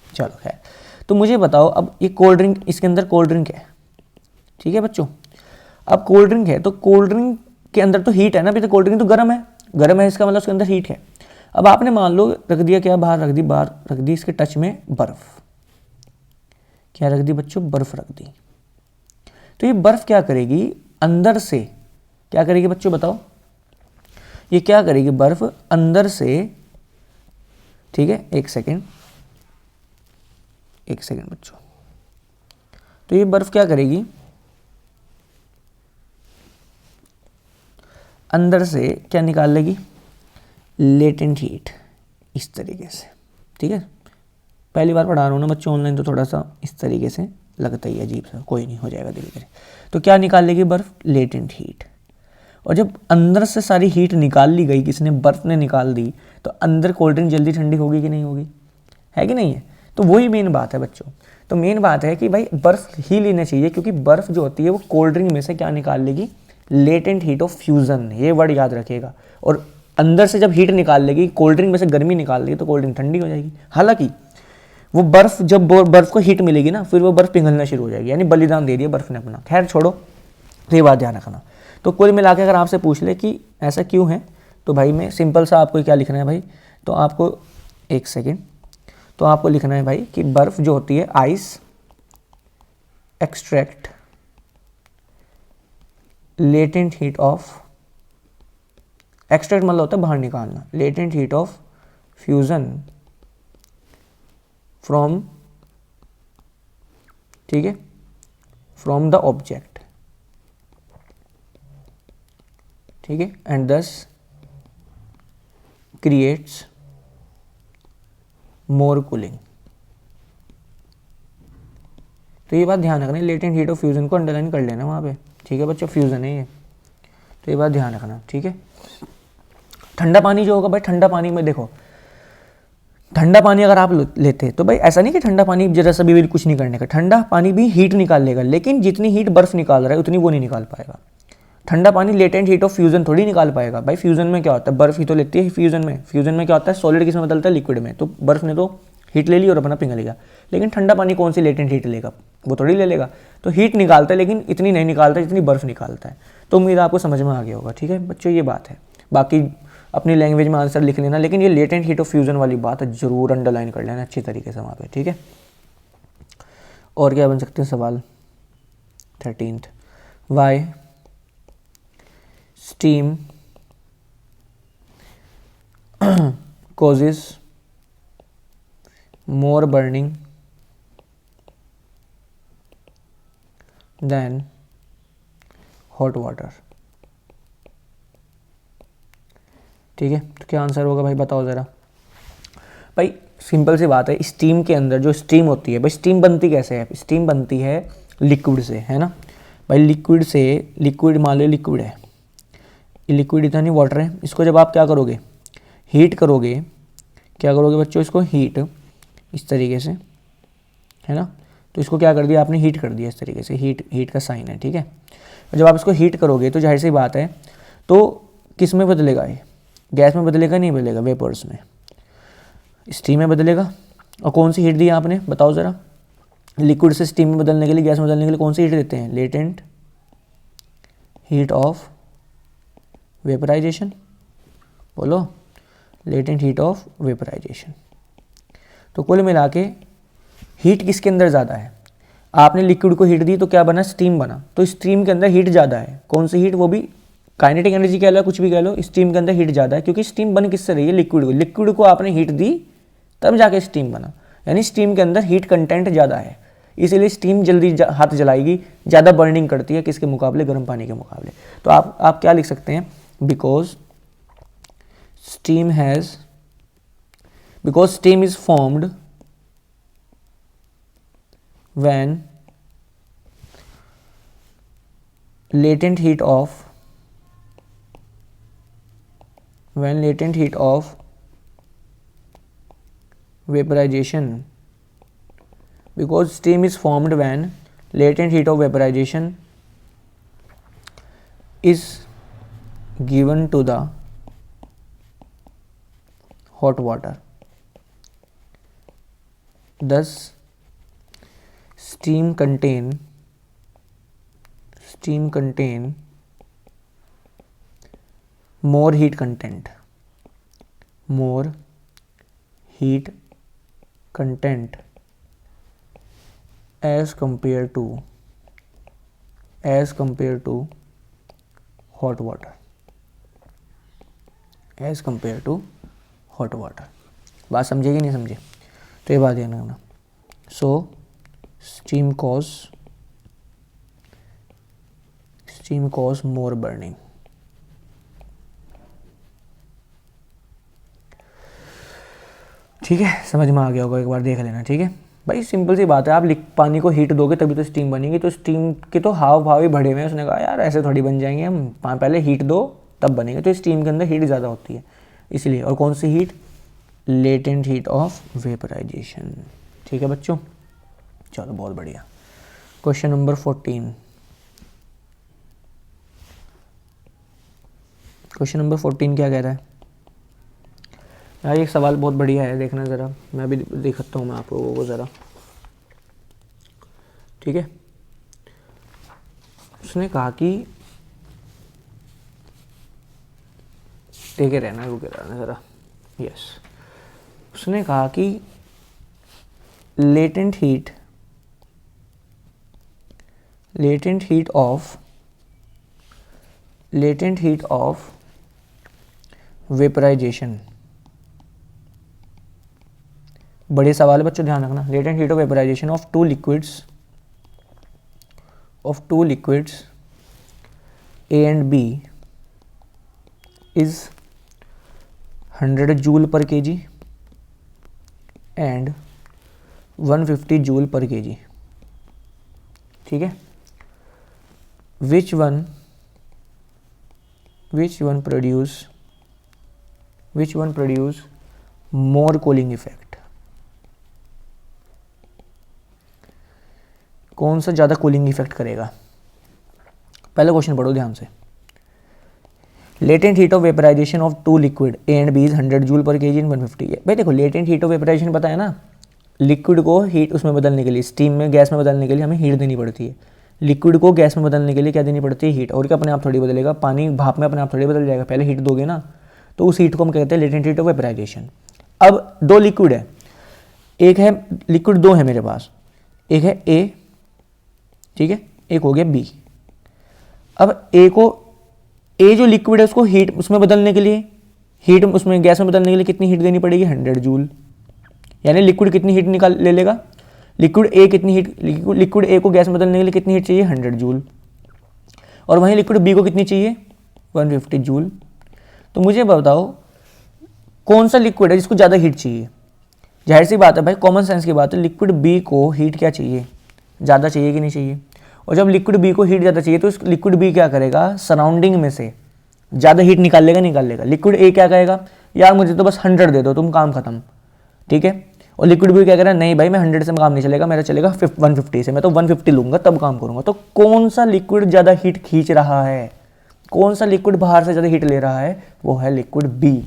चलो खैर। तो मुझे बताओ, अब ये कोल्ड ड्रिंक, इसके अंदर कोल्ड ड्रिंक है, ठीक है बच्चों। अब कोल्ड ड्रिंक है तो कोल्ड ड्रिंक के अंदर तो हीट है ना, अभी तो कोल्ड ड्रिंक तो गर्म है, इसका मतलब उसके अंदर हीट है। अब आपने मान लो रख दिया क्या, बाहर रख दी इसके टच में बर्फ़, क्या रख दी बच्चों, बर्फ़ रख दी। तो ये बर्फ़ क्या करेगी, अंदर से क्या करेगी बच्चों बताओ, ये क्या करेगी, बर्फ़ अंदर से, ठीक है, एक सेकेंड बच्चों। तो ये बर्फ़ क्या करेगी, अंदर से क्या निकाल लेगी, लेटेंट हीट, इस तरीके से, ठीक है। पहली बार पढ़ा रहा हूँ ना बच्चों ऑनलाइन, तो थोड़ा सा इस तरीके से लगता ही अजीब सा, कोई नहीं, हो जाएगा धीरे धीरे। तो क्या निकाल लेगी बर्फ़, लेटेंट हीट। और जब अंदर से सारी हीट निकाल ली गई, किसने, बर्फ़ ने निकाल दी, तो अंदर कोल्ड ड्रिंक जल्दी ठंडी होगी कि नहीं होगी, है कि नहीं है। तो वही मेन बात है बच्चों। तो मेन बात है कि भाई बर्फ़ ही लेना चाहिए, क्योंकि बर्फ़ जो होती है वो कोल्ड ड्रिंक में से क्या निकाल लेगी, लेटेंट हीट ऑफ फ्यूज़न, ये वर्ड याद रखिएगा। और अंदर से जब हीट निकाल लेगी, कोल्ड ड्रिंक में से गर्मी निकाल लेगी, तो कोल्ड ड्रिंक ठंडी हो जाएगी। हालांकि वो बर्फ़, जब बर्फ़ को हीट मिलेगी ना, फिर वो बर्फ़ पिघलना शुरू हो जाएगी, यानी बलिदान दे दिया बर्फ़ ने अपना। खैर छोड़ो, तो ये बात ध्यान रखना। तो कुल मिला के अगर आपसे पूछ ले कि ऐसा क्यों है, तो भाई मैं सिंपल सा आपको क्या लिखना है भाई, तो आपको एक सेकेंड, तो आपको लिखना है भाई कि बर्फ़ जो होती है, ice extract latent heat of, extract मतलब होता है बाहर निकालना, latent heat of fusion from, ठीक है, फ्रॉम द ऑब्जेक्ट, ठीक है, एंड दस क्रिएट्स मोर कूलिंग। तो ये बात ध्यान रखना, लेटेंट हीट ऑफ फ्यूजन को अंडरलाइन कर लेना वहाँ पे, ठीक है बच्चों, फ्यूजन है ये, तो ये बात ध्यान रखना, ठीक है। ठंडा पानी जो होगा भाई, ठंडा पानी में देखो, ठंडा पानी अगर आप लेते तो भाई ऐसा नहीं कि ठंडा पानी जरा सा भी कुछ नहीं करने का, ठंडा पानी भी हीट निकाल लेगा, लेकिन जितनी हीट बर्फ निकाल रहा है उतनी वो नहीं निकाल पाएगा। ठंडा पानी लेटेंट हीट ऑफ फ्यूजन थोड़ी निकाल पाएगा भाई। फ्यूजन में क्या होता है, बर्फ ही तो लेती है फ्यूजन में क्या होता है, सॉलिड किस में बदलता है, लिक्विड में। तो बर्फ ने तो हीट ले ली और अपना पिघल गया। लेकिन ठंडा पानी कौन सी लेटेंट हीट लेगा, वो थोड़ी ले लेगा। तो हीट निकालता है लेकिन इतनी नहीं निकालता जितनी बर्फ़ निकालता है। तो उम्मीद आपको समझ में आ गया होगा। ठीक है बच्चों, ये बात है। बाकी अपनी लैंग्वेज में आंसर लिख लेना, लेकिन ये लेटेंट हीट ऑफ फ्यूज़न वाली बात है ज़रूर अंडरलाइन कर लेना अच्छी तरीके से वहाँ पे। ठीक है, और क्या बन सकते हैं सवाल 13th, why steam causes more burning than hot water। ठीक है, तो क्या आंसर होगा भाई, बताओ ज़रा। भाई सिंपल सी बात है, स्टीम के अंदर जो स्टीम होती है, भाई स्टीम बनती कैसे है, स्टीम बनती है लिक्विड से, है ना भाई। लिक्विड से, लिक्विड मान लो लिक्विड है, लिक्विड इतना नहीं वाटर है, इसको जब आप क्या करोगे, हीट करोगे, क्या करोगे बच्चों, इसको हीट इस तरीके से, है ना। तो इसको क्या कर दिया आपने, हीट कर दिया इस तरीके से, हीट का साइन है। ठीक है, जब आप इसको हीट करोगे तो जाहिर सी बात है, तो किस में बदलेगा, ये गैस में बदलेगा, नहीं बदलेगा, वेपर्स में, स्टीम में बदलेगा। और कौन सी हीट दी आपने, बताओ ज़रा। लिक्विड से स्टीम में बदलने के लिए, गैस में बदलने के लिए कौन सी हीट देते हैं, लेटेंट हीट ऑफ वेपराइजेशन। बोलो, लेटेंट हीट ऑफ वेपराइजेशन। तो कुल मिला के हीट किसके अंदर ज़्यादा है, आपने लिक्विड को हीट दी तो क्या बना, स्टीम बना। तो स्टीम के अंदर हीट ज़्यादा है, कौन सी हीट, वो भी काइनेटिक एनर्जी कह लो, कुछ भी कह लो, स्टीम के अंदर हीट ज़्यादा है, क्योंकि स्टीम बन किससे रही है, लिक्विड को आपने हीट दी तब जाके स्टीम बना, यानी स्टीम के अंदर हीट कंटेंट ज़्यादा है, इसीलिए स्टीम जल्दी हाथ जलाएगी, ज़्यादा बर्निंग करती है किसके मुकाबले, गर्म पानी के मुकाबले। तो आप क्या लिख सकते हैं, because steam is formed when latent heat of vaporization, because steam is formed when latent heat of vaporization is given to the hot water, thus steam contain more heat content as compared to hot water, बात समझे कि नहीं समझे, तो ये बात ध्यान रखना। सो स्टीम कॉज मोर बर्निंग। ठीक है, समझ में आ गया होगा, एक बार देख लेना। ठीक है भाई, सिंपल सी बात है, आप पानी को हीट दोगे तभी तो स्टीम बनेगी। तो स्टीम के तो हाव भाव ही बढ़े हुए हैं, उसने कहा यार ऐसे थोड़ी बन जाएंगे हम, पहले हीट दो तब बनेंगे। तो स्टीम के अंदर हीट ज़्यादा होती है इसलिए। और कौन सी heat, latent heat of vaporisation. ठीक है बच्चों, चलो बहुत बढ़िया। क्वेश्चन नंबर 14, क्वेश्चन नंबर 14 क्या कह रहा है यार, एक सवाल बहुत बढ़िया है, देखना ज़रा, मैं भी दिखाता हूँ मैं आप लोगों को ज़रा। ठीक है, उसने कहा कि देखे रहना, रुके रहना ज़रा, यस। उसने कहा कि लेटेंट हीट ऑफ वेपराइजेशन। बड़े सवाल है बच्चों, ध्यान रखना। Latent heat of vaporization of two liquids A and B is 100 joule per kg and 150 joule per kg। ठीक है, which one produce more cooling effect। कौन सा ज़्यादा कूलिंग इफेक्ट करेगा। पहले क्वेश्चन पढ़ो ध्यान से। Latent heat of vaporization of two liquid A and B is 100 joule per KG and 150। भाई देखो, लेटेंट हीट ऑफ वेपराइजेशन पता है ना, लिक्विड को हीट उसमें बदलने के लिए, स्टीम में गैस में बदलने के लिए हमें हीट देनी पड़ती है। लिक्विड को गैस में बदलने के लिए क्या देनी पड़ती है? हीट। और क्या अपने आप थोड़ी बदलेगा? पानी भाप में अपने आप थोड़ी बदल जाएगा, पहले हीट दोगे ना। तो उस हीट को हम कहते हैं लेटेंट हीट ऑफ वेपराइजेशन। अब दो लिक्विड है, एक है लिक्विड, दो है मेरे पास, एक है ए, ठीक है, एक हो गया बी। अब ए को, ए जो लिक्विड है उसको हीट उसमें बदलने के लिए, हीट उसमें गैस में बदलने के लिए कितनी हीट देनी पड़ेगी? 100 जूल। यानी लिक्विड कितनी हीट निकाल ले लेगा? लिक्विड ए कितनी हीट, लिक्विड ए को गैस में बदलने के लिए कितनी हीट चाहिए? 100 जूल। और वहीं लिक्विड बी को कितनी चाहिए? 150 जूल। तो मुझे बताओ कौन सा लिक्विड है जिसको ज़्यादा हीट चाहिए? जाहिर सी बात है भाई, कॉमन सेंस की बात है, लिक्विड बी को हीट क्या चाहिए? ज़्यादा चाहिए कि नहीं चाहिए? और जब लिक्विड बी को हीट ज़्यादा चाहिए तो लिक्विड बी क्या करेगा? सराउंडिंग में से ज़्यादा हीट निकाल लेगा। लिक्विड ए क्या कहेगा? यार मुझे तो बस 100 दे दो, तुम काम खत्म, ठीक है। और लिक्विड बी क्या कह रहा है? नहीं भाई, मैं 100 से काम नहीं चलेगा, मेरा चलेगा 150 से, मैं तो 150 लूँगा तब काम करूँगा। तो कौन सा लिक्विड ज़्यादा हीट खींच रहा है? कौन सा लिक्विड बाहर से ज़्यादा हीट ले रहा है? वो है लिक्विड बी।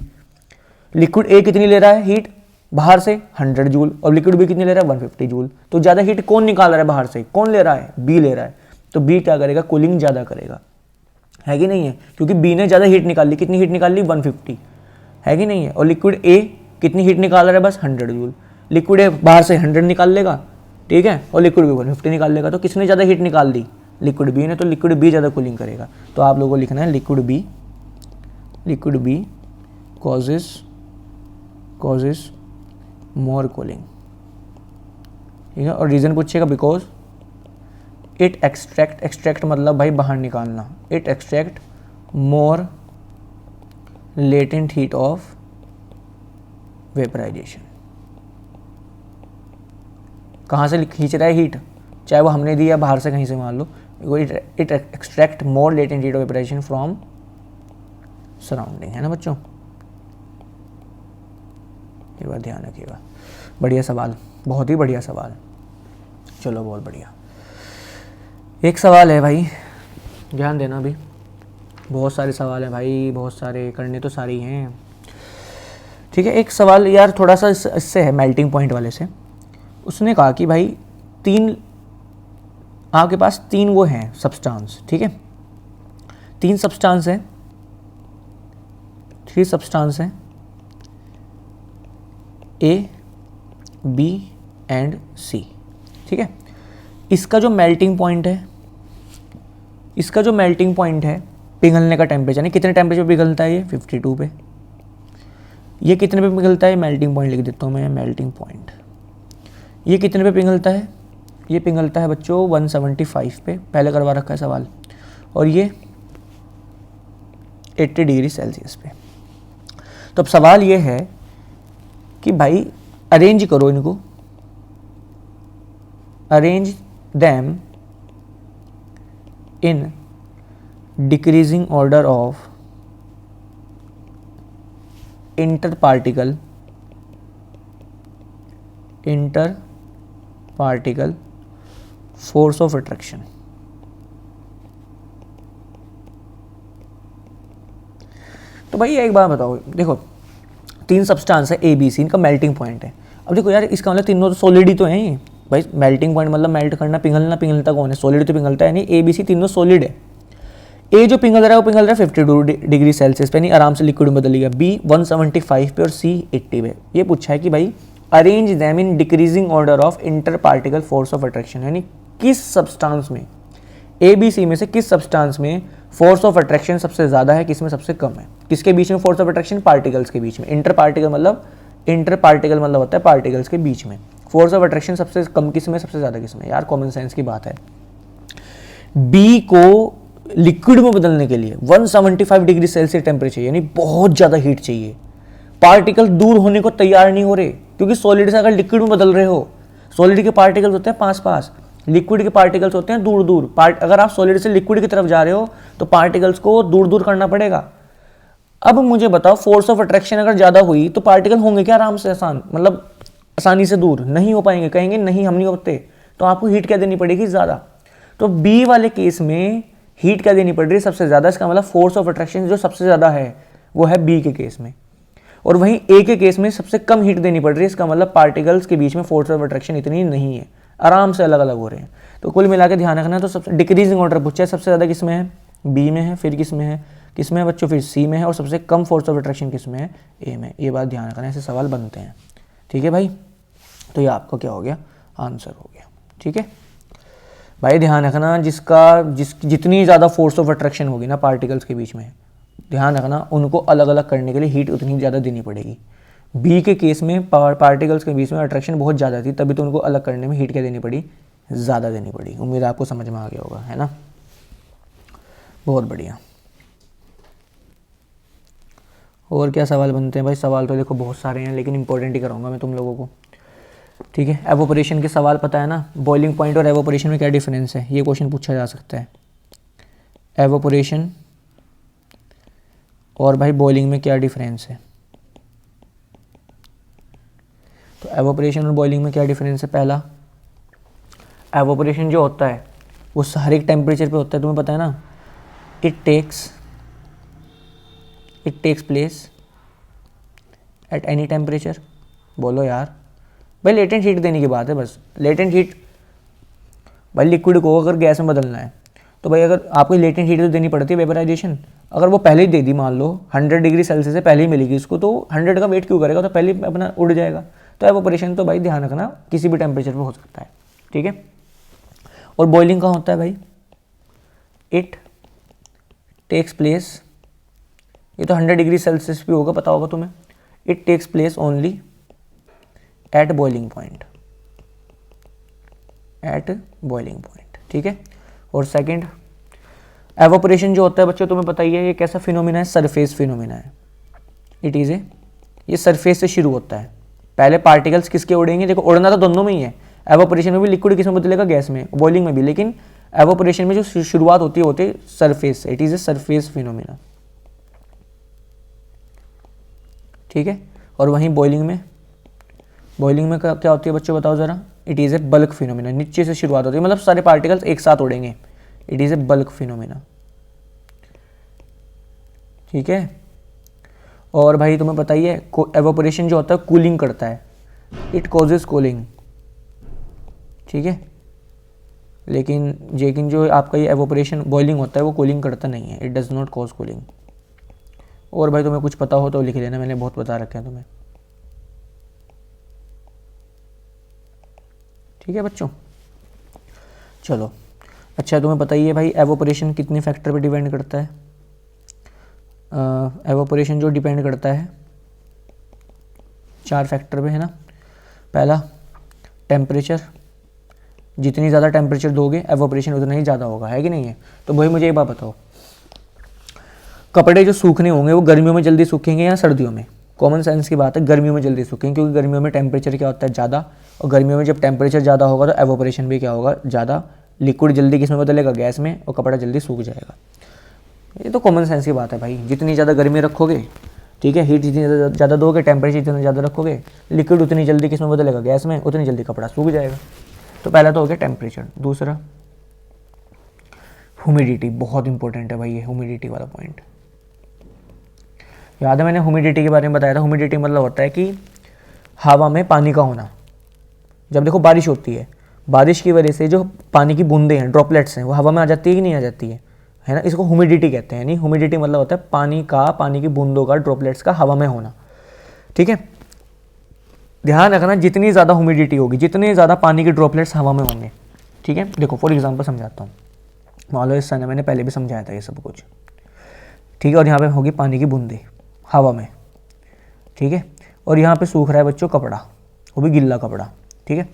लिक्विड ए कितनी ले रहा है हीट बाहर से? 100 जूल। और लिक्विड बी कितनी ले रहा है? 150 जूल। तो ज़्यादा हीट कौन निकाल रहा है बाहर से? कौन ले रहा है? बी ले रहा है। तो बी क्या करेगा? कूलिंग ज़्यादा करेगा, है कि नहीं है? क्योंकि बी ने ज़्यादा हीट निकाल ली। कितनी हीट निकाल ली? 150, है कि नहीं है? और लिक्विड ए कितनी हीट निकाल रहा है? बस 100 जूल। लिक्विड ए बाहर से 100 निकाल लेगा, ठीक है, और लिक्विड बी 150 निकाल लेगा। तो किसने ज़्यादा हीट निकाल दी? लिक्विड बी ने। तो लिक्विड बी ज़्यादा कूलिंग करेगा। तो आप लोगों को लिखना है liquid B causes more cooling, ठीक है। और रीज़न पूछेगा बिकॉज इट एक्सट्रैक्ट मतलब भाई बाहर निकालना, it extract more latent heat of vaporization. कहाँ से खींच रहा है हीट? चाहे वो हमने दी या बाहर से कहीं से, मान लो it extract more latent heat of vaporisation from surrounding, है ना बच्चों? ये बात ध्यान रखिएगा। बढ़िया सवाल, बहुत ही बढ़िया सवाल। चलो बहुत बढ़िया। एक सवाल है भाई, ध्यान देना अभी, बहुत सारे सवाल हैं भाई, बहुत सारे, करने तो सारे ही हैं, ठीक है। एक सवाल यार थोड़ा सा इससे है, मेल्टिंग पॉइंट वाले से। उसने कहा कि भाई आपके पास 3 वो हैं सब्सटेंस, ठीक है, 3 सब्सटेंस हैं, 3 सब्सटेंस हैं, ए, बी एंड सी, ठीक है। इसका जो मेल्टिंग पॉइंट है, पिघलने का टेम्परेचर, यानी कितने टेम्परेचर पे पिघलता है ये? 52 पे। ये कितने पे पिघलता है? मेल्टिंग पॉइंट लिख देता हूँ मैं, मेल्टिंग पॉइंट। ये कितने पे पिघलता है? ये पिघलता है बच्चों 175 पे, पहले करवा रखा है सवाल। और ये 80 डिग्री सेल्सियस पे। तो अब सवाल ये है कि भाई अरेंज करो इनको, arrange them in decreasing order of inter particle force of attraction. तो भाई एक बात बताओ, देखो 3 सब्सटेंस है ए बी सी, इनका मेल्टिंग पॉइंट है। अब देखो यार, इसका मतलब तीनों तो सॉलिड ही तो हैं ये भाई। मेल्टिंग पॉइंट मतलब मेल्ट करना, पिघलता कौन है? सॉलिड तो पिघलता है नहीं। ए बी सी तीनों सॉलिड है। ए जो पिघल रहा है वो पिघल रहा है 52 डिग्री सेल्सियस पे, नहीं आराम से लिक्विड में बदल गया। बी 175 पे और सी 80 पे। ये पूछा है कि भाई arrange them in decreasing order of inter particle force of attraction, यानी किस सब्सटेंस में, ए बी सी में से किस सब्सटेंस में फोर्स ऑफ अट्रैक्शन सबसे ज़्यादा है, किसमें सबसे कम है? किसके बीच में फोर्स ऑफ अट्रैक्शन? पार्टिकल्स के बीच में। इंटर पार्टिकल मतलब होता है पार्टिकल्स के बीच में। फोर्स ऑफ अट्रैक्शन सबसे कम किसमें, सबसे ज़्यादा किसमें? यार कॉमन सेंस की बात है। बी को लिक्विड में बदलने के लिए 175 डिग्री सेल्सियस टेम्परेचर, यानी बहुत ज़्यादा हीट चाहिए। पार्टिकल दूर होने को तैयार नहीं हो रहे, क्योंकि सॉलिड से अगर लिक्विड में बदल रहे हो, सॉलिड के पार्टिकल्स होते हैं पास, लिक्विड के पार्टिकल्स होते हैं दूर। अगर आप सॉलिड से लिक्विड की तरफ जा रहे हो तो पार्टिकल्स को दूर करना पड़ेगा। अब मुझे बताओ, फोर्स ऑफ अट्रैक्शन अगर ज़्यादा हुई तो पार्टिकल होंगे क्या आराम से, आसानी से दूर नहीं हो पाएंगे? कहेंगे नहीं हम नहीं होते। तो आपको हीट क्या देनी पड़ेगी? ज़्यादा। तो बी वाले केस में हीट क्या देनी पड़ रही है? सबसे ज़्यादा। इसका मतलब फोर्स ऑफ अट्रैक्शन जो सबसे ज़्यादा है वो है बी के केस में। और वहीं ए के केस में सबसे कम हीट देनी पड़ रही है, इसका मतलब पार्टिकल्स के बीच में फोर्स ऑफ अट्रैक्शन इतनी नहीं है, आराम से अलग अलग हो रहे हैं। तो कुल मिला के ध्यान रखना है। तो सबसे डिक्रीजिंग ऑर्डर पूछा है, सबसे ज़्यादा किस में है, बी में है, फिर किस में है बच्चों, फिर सी में है, और सबसे कम फोर्स ऑफ अट्रैक्शन किस में है, ए में। ये बात ध्यान रखना है, ऐसे सवाल बनते हैं। ठीक है भाई, तो ये आपका क्या हो गया, आंसर हो गया। ठीक है भाई, ध्यान रखना जितनी ज़्यादा फोर्स ऑफ अट्रैक्शन होगी ना पार्टिकल्स के बीच में, ध्यान रखना उनको अलग अलग करने के लिए हीट उतनी ज़्यादा देनी पड़ेगी। बी के केस में पार्टिकल्स के बीच में अट्रैक्शन बहुत ज़्यादा थी, तभी तो उनको अलग करने में हीट क्या देनी पड़ी, ज़्यादा देनी पड़ी। उम्मीद आपको समझ में आ गया होगा, है ना। बहुत बढ़िया। और क्या सवाल बनते हैं भाई, सवाल तो देखो बहुत सारे हैं, लेकिन इंपॉर्टेंट ही कराऊंगा मैं तुम लोगों को। ठीक है, एवोपरेशन के सवाल पता है ना, बॉइलिंग पॉइंट और एवोपरेशन में क्या डिफरेंस है, ये क्वेश्चन पूछा जा सकता है। एवोपरेशन और भाई बॉइलिंग में क्या डिफरेंस है। तो एवोपरेशन और बॉइलिंग में क्या डिफरेंस है। पहला, एवोपरेशन जो होता है वो हर एक टेम्परेचर पे होता है, तुम्हें पता है ना। It takes place at any temperature. बोलो यार भाई, लेटेंट हीट देने की बात है बस। लेटेंट हीट भाई लिक्विड को अगर गैस में बदलना है तो भाई अगर आपको लेटेंट हीट तो देनी पड़ती है, वेपराइजेशन। अगर वो पहले ही दे दी, मान लो 100 डिग्री सेल्सियस से पहले ही मिलेगी इसको, तो 100 का वेट क्यों करेगा, तो पहले ही अपना उड़ जाएगा। तो एवोपरेशन तो भाई ध्यान रखना किसी भी टेम्परेचर पे हो सकता है। ठीक है, और बॉइलिंग कहाँ होता है भाई, इट टेक्स प्लेस, ये तो 100 डिग्री सेल्सियस भी होगा, पता होगा तुम्हें। It takes place only at boiling point, ठीक है। और सेकंड, एवोपरेशन जो होता है बच्चों तुम्हें पता ही है, ये कैसा फिनोमिना है, सरफेस फिनोमिना है। इट इज़ ये सरफेस से शुरू होता है। पहले पार्टिकल्स किसके उड़ेंगे, देखो उड़ना तो दोनों में ही है, एवोपरेशन में भी लिक्विड किस में बदलेगा, गैस में, बॉइलिंग में भी, लेकिन एवोपरेशन में जो शुरुआत होती है सरफेस से। It is a surface phenomena. ठीक है, और वहीं बॉइलिंग में क्या होती है बच्चों, बताओ ज़रा। It is a bulk phenomena, नीचे से शुरुआत होती है, मतलब सारे पार्टिकल्स एक साथ उड़ेंगे। It is a bulk phenomena. ठीक है, और भाई तुम्हें पता ही है एवोपरेशन जो होता है कूलिंग करता है, इट कॉजेज कूलिंग। ठीक है, लेकिन जो आपका ये एवोपरेशन बॉइलिंग होता है वो कूलिंग करता नहीं है, it does not cause cooling. और भाई तुम्हें कुछ पता हो तो लिख लेना, मैंने बहुत बता रखा है तुम्हें। ठीक है बच्चों, चलो। अच्छा, तुम्हें पता ही है भाई एवोपरेशन कितने फैक्टर पे डिपेंड करता है। एवोपरेशन जो डिपेंड करता है 4 फैक्टर पे, है ना। पहला, टेम्परेचर, जितनी ज़्यादा टेम्परेचर दोगे एवोपरेशन उतना ही ज़्यादा होगा, है कि नहीं है। तो भाई मुझे एक बात बताओ, कपड़े जो सूखने होंगे वो गर्मियों में जल्दी सूखेंगे या सर्दियों में। कॉमन सेंस की बात है, गर्मियों में जल्दी सूखेंगे, क्योंकि गर्मियों में टेम्परेचर क्या होता है, ज़्यादा, और गर्मियों में जब टेम्परेचर ज़्यादा होगा तो एवोपरेशन भी क्या होगा, ज़्यादा। लिक्विड जल्दी किस में बदलेगा, गैस में, और कपड़ा जल्दी सूख जाएगा। ये तो कॉमन सेंस की बात है भाई। जितनी ज़्यादा गर्मी रखोगे, ठीक है, हीट जितनी ज़्यादा दोगे, टेम्परेचर जितना ज़्यादा रखोगे, लिक्विड उतनी जल्दी किस में बदलेगा, गैस में, उतनी जल्दी कपड़ा सूख जाएगा। तो पहला तो हो गया टेम्परेचर। दूसरा, ह्यूमिडिटी, बहुत इंपॉर्टेंट है भाई ये ह्यूमिडिटी वाला पॉइंट। याद है मैंने ह्यूमिडिटी के बारे में बताया था। ह्यूमिडिटी मतलब होता है कि हवा में पानी का होना। जब देखो बारिश होती है, बारिश की वजह से जो पानी की बूंदें हैं, ड्रॉपलेट्स हैं, वो हवा में आ जाती है कि नहीं आ जाती है ना। इसको ह्यूमिडिटी कहते हैं। नहीं, ह्यूमिडिटी मतलब होता है पानी की बूंदों का, ड्रॉपलेट्स का हवा में होना। ठीक है, ध्यान रखना, जितनी ज़्यादा ह्यूमिडिटी होगी, जितने ज़्यादा पानी के ड्रॉपलेट्स हवा में होंगे। ठीक है, देखो फॉर एग्जांपल समझाता हूँ। मान लो इस समय मैंने पहले भी समझाया था ये सब कुछ। ठीक है, और यहाँ पे होगी पानी की बूंदें हवा में। ठीक है, और यहाँ पे सूख रहा है बच्चों कपड़ा, वो भी गिल्ला कपड़ा। ठीक है,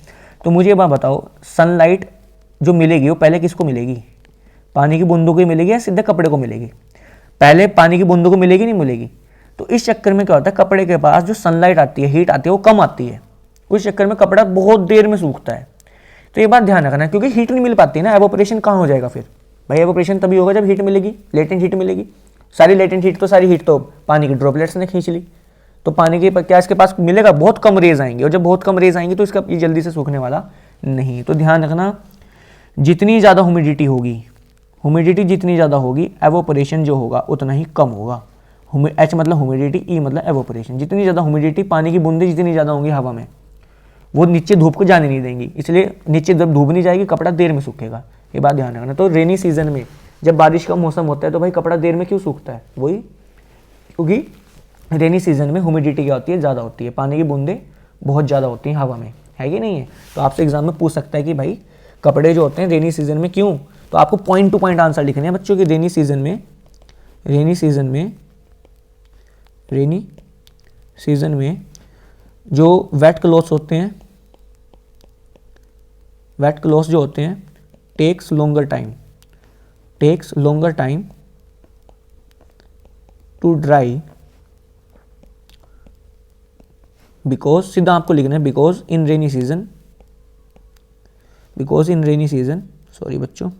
तो मुझे ये बात बताओ, सनलाइट जो मिलेगी वो पहले किसको मिलेगी, पानी की बूंदों को मिलेगी या सीधे कपड़े को मिलेगी। पहले पानी की बूंदों को मिलेगी, नहीं मिलेगी। तो इस चक्कर में क्या होता है, कपड़े के पास जो सनलाइट आती है, हीट आती है, वो कम आती है। उस चक्कर में कपड़ा बहुत देर में सूखता है। तो ये बात ध्यान रखना, क्योंकि हीट नहीं मिल पाती ना, एवोपरेशन कहाँ हो जाएगा फिर भाई। एवोपरेशन तभी होगा जब हीट मिलेगी, लेटेंट हीट मिलेगी। सारी लेटेंट हीट तो पानी की ड्रॉपलेट्स ने खींच ली। तो पानी के क्या इसके पास मिलेगा, बहुत कम रेज आएंगे, और जब बहुत कम रेज आएंगे तो इसका ये जल्दी से सूखने वाला नहीं। तो ध्यान रखना, जितनी ज़्यादा ह्यूमिडिटी जितनी ज़्यादा होगी, एवोपरेशन जो होगा उतना ही कम होगा। H मतलब ह्यूमिडिटी, E मतलब एवोपरेशन। जितनी ज़्यादा ह्यूमिडिटी, पानी की बूंदें जितनी ज़्यादा होंगी हवा में, वो नीचे धूप को जाने नहीं देंगी, इसलिए नीचे जब धूप नहीं जाएगी कपड़ा देर में सूखेगा। ये बात ध्यान रखना। तो रेनी सीजन में जब बारिश का मौसम होता है तो भाई कपड़ा देर में क्यों सूखता है? वही क्योंकि रेनी सीजन में ह्यूमिडिटी क्या होती है? ज़्यादा होती है, पानी की बूंदें बहुत ज़्यादा होती हैं हवा में, है कि नहीं है? तो आपसे एग्जाम में पूछ सकता है कि भाई कपड़े जो होते हैं रेनी सीजन में क्यों? तो आपको पॉइंट टू पॉइंट आंसर लिखने हैं बच्चों की। रेनी सीजन में जो वेट क्लॉथ्स होते हैं, वेट क्लॉथ्स जो होते हैं takes longer time to dry, because, सीधा आपको लिखना है because in rainy season, sorry बच्चों,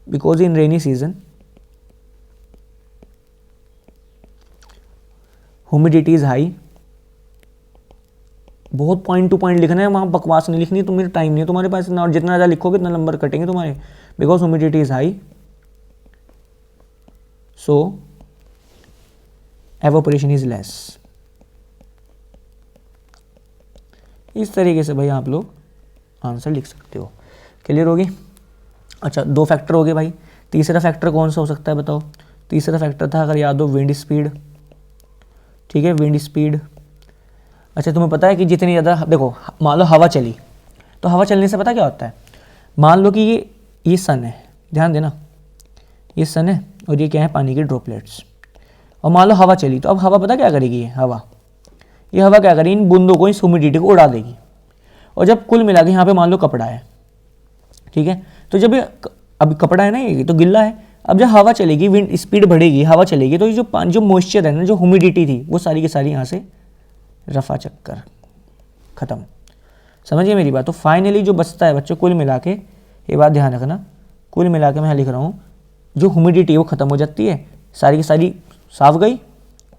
because in rainy season humidity is high. बहुत पॉइंट टू पॉइंट लिखना है, वहाँ बकवास नहीं लिखनी, तुम्हें टाइम नहीं है तुम्हारे पास इतना, और जितना ज़्यादा लिखोगे इतना नंबर कटेंगे तुम्हारे। Because humidity is high so evaporation is less. इस तरीके से भाई आप लोग आंसर लिख सकते हो। क्लियर होगी? अच्छा, 2 फैक्टर हो गए भाई। तीसरा फैक्टर कौन सा हो सकता है बताओ? तीसरा फैक्टर था, अगर याद हो, विंड स्पीड। ठीक है, विंड स्पीड। अच्छा, तुम्हें पता है कि जितनी ज़्यादा, देखो मान लो हवा चली, तो हवा चलने से पता क्या होता है? मान लो कि ये सन है, ध्यान देना, ये सन है और ये क्या है? पानी के ड्रॉपलेट्स। और मान लो हवा चली, तो अब हवा पता क्या करेगी? ये हवा क्या करेगी? इन बूंदों को, इस ह्यूमिडिटी को उड़ा देगी। और जब कुल मिला के यहाँ पे मान लो कपड़ा है, ठीक है, तो जब ये अब कपड़ा है ना, ये तो गिल्ला है, अब जब हवा चलेगी, विंड स्पीड बढ़ेगी, हवा चलेगी, तो ये जो मॉइस्चर है ना, जो ह्यूमिडिटी थी, वो सारी की सारी यहाँ से रफा चक्कर ख़त्म। समझिए मेरी बात? तो फाइनली जो बचता है बच्चों, कुल मिला के, ये बात ध्यान रखना, कुल मिला के मैं लिख रहा हूँ, जो ह्यूमिडिटी है वो ख़त्म हो जाती है, सारी की सारी साफ गई,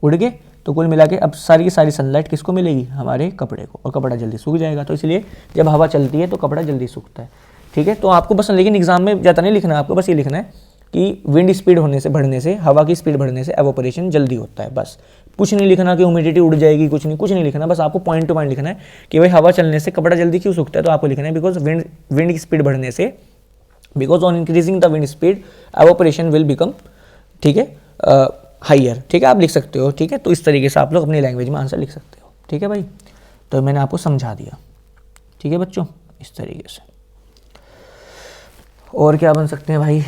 उड़ गए, तो कुल मिला के अब सारी की सारी सनलाइट किसको मिलेगी? हमारे कपड़े को, और कपड़ा जल्दी सूख जाएगा। तो इसलिए जब हवा चलती है तो कपड़ा जल्दी सूखता है। ठीक है, तो आपको बस, लेकिन एग्जाम में ज़्यादा नहीं लिखना है, आपको बस ये लिखना है कि विंड स्पीड बढ़ने से, हवा की स्पीड बढ़ने से एवोपरेशन जल्दी होता है। बस कुछ नहीं लिखना कि ह्यूमिडिटी उड़ जाएगी, कुछ नहीं लिखना, बस आपको पॉइंट टू पॉइंट लिखना है कि भाई हवा चलने से कपड़ा जल्दी क्यों सूखता है। तो आपको लिखना है बिकॉज विंड की स्पीड बढ़ने से, because on increasing the wind speed evaporation will become, ठीक है, हाइयर। ठीक है, आप लिख सकते हो। ठीक है, तो इस तरीके से आप लोग अपनी लैंग्वेज में आंसर लिख सकते हो। ठीक है भाई, तो मैंने आपको समझा दिया। ठीक है बच्चों, इस तरीके से। और क्या बन सकते हैं भाई?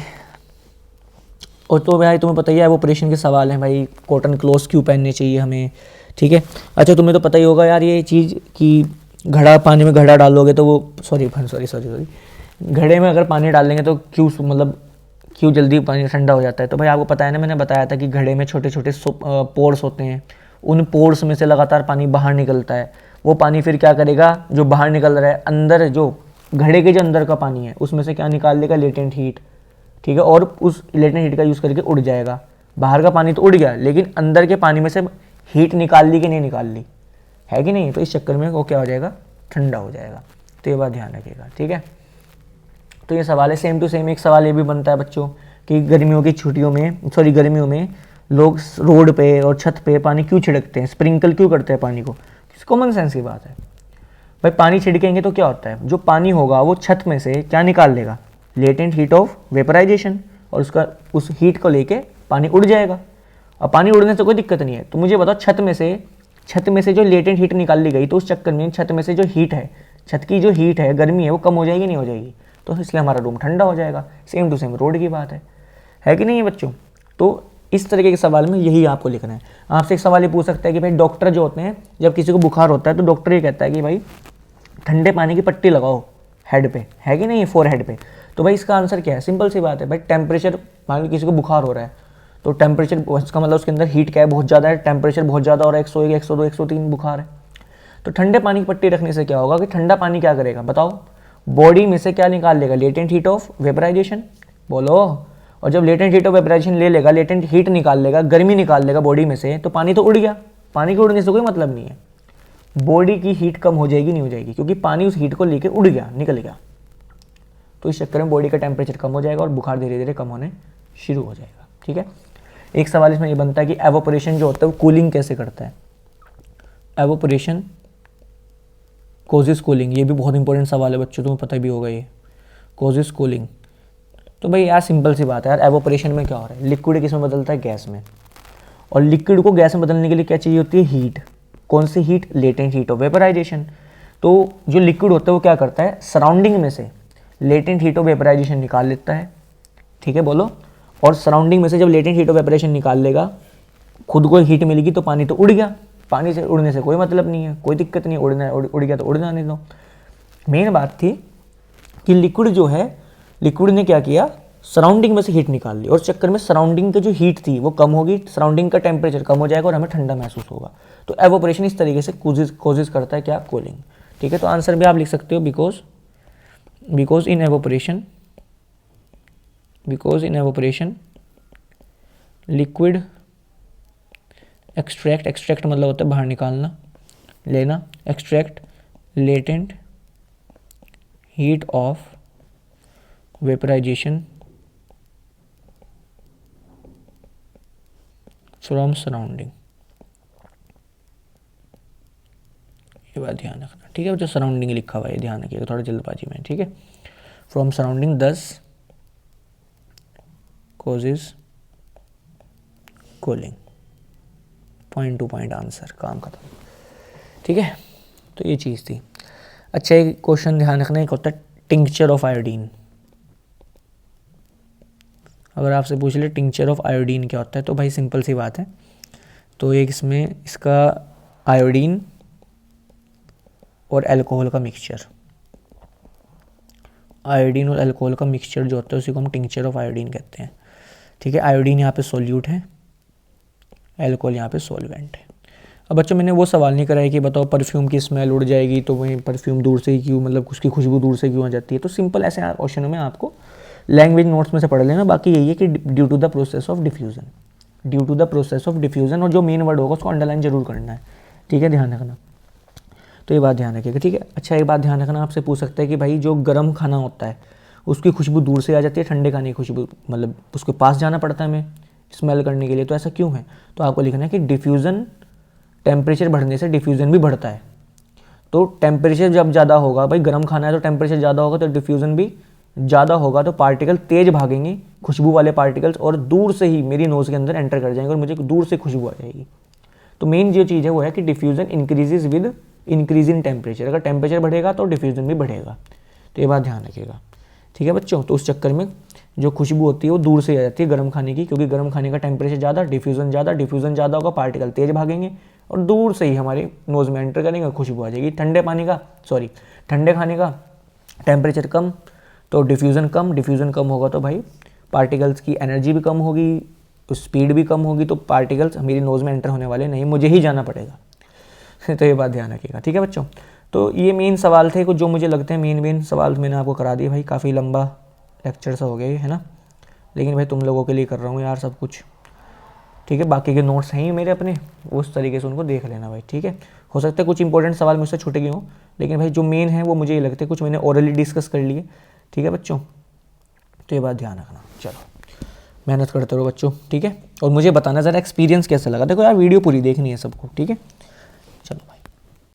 और तो भाई तुम्हें पता ही है एवोपरेशन के सवाल हैं भाई, कॉटन क्लोथ्स क्यों पहनने चाहिए हमें। ठीक है, अच्छा तुम्हें तो पता ही होगा यार ये चीज़ कि घड़ा, पानी में घड़ा डालोगे तो वो सॉरी घड़े में अगर पानी डालेंगे तो क्यों जल्दी पानी ठंडा हो जाता है। तो भाई आपको पता है ना, मैंने बताया था कि घड़े में छोटे छोटे पोर्स होते हैं, उन पोर्स में से लगातार पानी बाहर निकलता है। वो पानी फिर क्या करेगा, जो बाहर निकल रहा है, अंदर जो घड़े के जो अंदर का पानी है उसमें से क्या निकाल लेगा? Latent heat. ठीक है, और उस लेटेंट हीट का यूज़ करके उड़ जाएगा। बाहर का पानी तो उड़ गया, लेकिन अंदर के पानी में से हीट निकाल ली कि नहीं निकाल ली, है कि नहीं? तो इस चक्कर में वो क्या हो जाएगा? ठंडा हो जाएगा। तो ये बात ध्यान रखिएगा। ठीक है, तो ये सवाल है सेम टू सेम। एक सवाल ये भी बनता है बच्चों कि गर्मियों में लोग रोड पे और छत पे पानी क्यों छिड़कते हैं, स्प्रिंकल क्यों करते हैं पानी को? कॉमन सेंस की बात है भाई। पानी छिड़केंगे तो क्या होता है? जो पानी होगा वो छत में से क्या निकाल लेगा? लेटेंट हीट ऑफ वेपराइजेशन, और उस हीट को लेके पानी उड़ जाएगा। और पानी उड़ने से कोई दिक्कत नहीं है। तो मुझे बताओ, छत में से जो लेटेंट हीट निकाल ली गई, तो उस चक्कर में छत में से जो हीट है, छत की जो हीट है, गर्मी है, वो कम हो जाएगी नहीं हो जाएगी? तो इसलिए हमारा रूम ठंडा हो जाएगा। सेम टू सेम रोड की बात है कि नहीं है बच्चों? तो इस तरीके के सवाल में यही आपको लिखना है। आपसे एक सवाल ये पूछ सकता है कि भाई डॉक्टर जो होते हैं, जब किसी को बुखार होता है तो डॉक्टर ये कहता है कि भाई ठंडे पानी की पट्टी लगाओ हेड पे, है कि नहीं, फोरहेड पे। तो भाई इसका आंसर क्या है? सिंपल सी बात है भाई, टेम्परेचर, मान लो किसी को बुखार हो रहा है तो टेम्परेचर, इसका मतलब उसके अंदर हीट क्या है? बहुत ज़्यादा है, टेम्परेचर बहुत ज़्यादा हो रहा है, 101, 102, 103 बुखार है। तो ठंडे पानी की पट्टी रखने से क्या होगा कि ठंडा पानी क्या करेगा बताओ? बॉडी में से क्या निकाल लेगा? लेटेंट हीट ऑफ वेपराइजेशन, बोलो। और जब लेटेंट हीट ऑफ वेपराइजेशन ले लेगा, लेटेंट हीट निकाल लेगा, गर्मी निकाल लेगा बॉडी में से, तो पानी तो उड़ गया। पानी के उड़ने से कोई मतलब नहीं है, बॉडी की हीट कम हो जाएगी नहीं हो जाएगी, क्योंकि पानी उस हीट को लेके उड़ गया, निकल गया। तो इस चक्कर में बॉडी का टेम्परेचर कम हो जाएगा और बुखार धीरे धीरे कम होने शुरू हो जाएगा। ठीक है, एक सवाल इसमें ये बनता है कि एवोपोरेशन जो होता है वो कूलिंग कैसे करता है, एवोपोरेशन कोजिस कूलिंग, ये भी बहुत इंपॉर्टेंट सवाल है बच्चों, तुम्हें पता भी होगा ये कोजिस कूलिंग। तो भाई यार सिंपल सी बात है यार, एवोपोरेशन में क्या हो रहा है, लिक्विड किस में बदलता है, गैस में, और लिक्विड को गैस में बदलने के लिए क्या चाहिए होती है, हीट। कौन सी heat, latent heat of vaporisation. तो जो लिक्विड होता है वो क्या करता है, सराउंडिंग में से लेटेंट हीट ऑफ वेपराइजेशन निकाल लेता है, ठीक है बोलो, और सराउंडिंग में से जब लेटेंट हीट ऑफ वेपरेशन निकाल लेगा, खुद को हीट मिलेगी तो पानी तो उड़ गया, पानी से उड़ने से कोई मतलब नहीं है, कोई दिक्कत नहीं, उड़ना उड़ गया तो उड़ जाने दो। मेन बात थी कि लिक्विड जो है, लिक्विड ने क्या किया, सराउंडिंग में से हीट निकाल ली, और चक्कर में सराउंडिंग की जो हीट थी वो कम होगी, सराउंडिंग का टेम्परेचर कम हो जाएगा और हमें ठंडा महसूस होगा। तो एवोपोरेशन इस तरीके से कोजिस करता है क्या, कूलिंग, ठीक है। तो आंसर भी आप लिख सकते हो because in evaporation liquid extract मतलब होता है बाहर निकालना, लेना, extract latent heat of vaporisation from surrounding. ये बात ध्यान रखना, ठीक है, जो सराउंडिंग लिखा हुआ है ध्यान रखिएगा, थोड़ा जल्दबाजी में, ठीक है। From surrounding 10 causes cooling, point to point answer, काम खत्म, ठीक है। तो ये चीज़ थी। अच्छा एक क्वेश्चन ध्यान रखना, एक होता है टिंक्चर ऑफ आयोडीन। अगर आपसे पूछ ले टिंक्चर ऑफ आयोडीन क्या होता है, तो भाई सिंपल सी बात है, तो एक इसमें इसका आयोडीन और अल्कोहल का मिक्सचर, आयोडीन और अल्कोहल का मिक्सचर जो होता है उसी को हम टिंक्चर ऑफ आयोडीन कहते हैं, ठीक है। आयोडीन यहाँ पे सोल्यूट है, अल्कोहल यहाँ पे सॉल्वेंट है। अब बच्चों मैंने वो सवाल नहीं कराया कि बताओ परफ्यूम की स्मेल उड़ जाएगी तो वही परफ्यूम दूर से ही क्यों, मतलब उसकी खुशबू दूर से क्यों आ जाती है। तो सिंपल ऐसे क्वेश्चनों में आपको लैंग्वेज नोट्स में से पढ़ लेना। बाकी यही है कि due to the process of diffusion, due to the process of diffusion, और जो मेन वर्ड होगा उसको अंडरलाइन जरूर करना है, ठीक है, ध्यान रखना। तो ये बात ध्यान रखिएगा, ठीक है। अच्छा एक बात ध्यान रखना, आपसे पूछ सकता है कि भाई जो गर्म खाना होता है उसकी खुशबू दूर से आ जाती है, ठंडे खाने की खुशबू मतलब उसके पास जाना पड़ता है हमें स्मेल करने के लिए, तो ऐसा क्यों है। तो आपको लिखना है कि डिफ्यूज़न, टेम्परेचर बढ़ने से डिफ्यूज़न भी बढ़ता है। तो टेम्परेचर जब ज़्यादा होगा, भाई गर्म खाना है तो टेम्परेचर ज़्यादा होगा तो डिफ्यूज़न भी ज़्यादा होगा, तो पार्टिकल तेज भागेंगे, खुशबू वाले पार्टिकल्स, और दूर से ही मेरी नोज़ के अंदर एंटर कर जाएंगे और मुझे दूर से खुशबू आ जाएगी। तो मेन जो चीज़ है वो है कि diffusion increases with increase in temperature, अगर टेम्परेचर बढ़ेगा तो डिफ्यूज़न भी बढ़ेगा। तो ये बात ध्यान रखिएगा, ठीक है बच्चों। तो उस चक्कर में जो खुशबू होती है वो दूर से आ जाती है गर्म खाने की, क्योंकि गर्म खाने का टेम्परेचर ज़्यादा, डिफ्यूज़न ज़्यादा होगा, पार्टिकल तेज भागेंगे और दूर से ही हमारे नोज़ में एंटर करेंगे और खुशबू आ जाएगी। ठंडे खाने का टेम्परेचर कम तो डिफ्यूज़न कम होगा, तो भाई पार्टिकल्स की एनर्जी भी कम होगी, स्पीड भी कम होगी, तो पार्टिकल्स मेरी नोज़ में एंटर होने वाले नहीं, मुझे ही जाना पड़ेगा। तो ये बात ध्यान रखिएगा, ठीक है बच्चों। तो ये मेन सवाल थे कुछ जो मुझे लगते हैं मेन सवाल मैंने आपको करा दिए। भाई काफ़ी लंबा लेक्चर सा हो गया है ना, लेकिन भाई तुम लोगों के लिए कर रहा हूँ यार सब कुछ, ठीक है। बाकी के नोट्स हैं ही मेरे अपने, उस तरीके से उनको देख लेना भाई, ठीक है। हो सकता है कुछ इंपॉर्टेंट सवाल मुझसे छूटे गए हों, लेकिन भाई जो मेन है वो मुझे ये लगते हैं कुछ मैंने ओरली डिस्कस कर लिए, ठीक है बच्चों। तो ये बात ध्यान रखना, चलो मेहनत करते रहो बच्चों, ठीक है। और मुझे बताना ज़रा एक्सपीरियंस कैसा लगा। देखो यार वीडियो पूरी देखनी है सबको, ठीक है।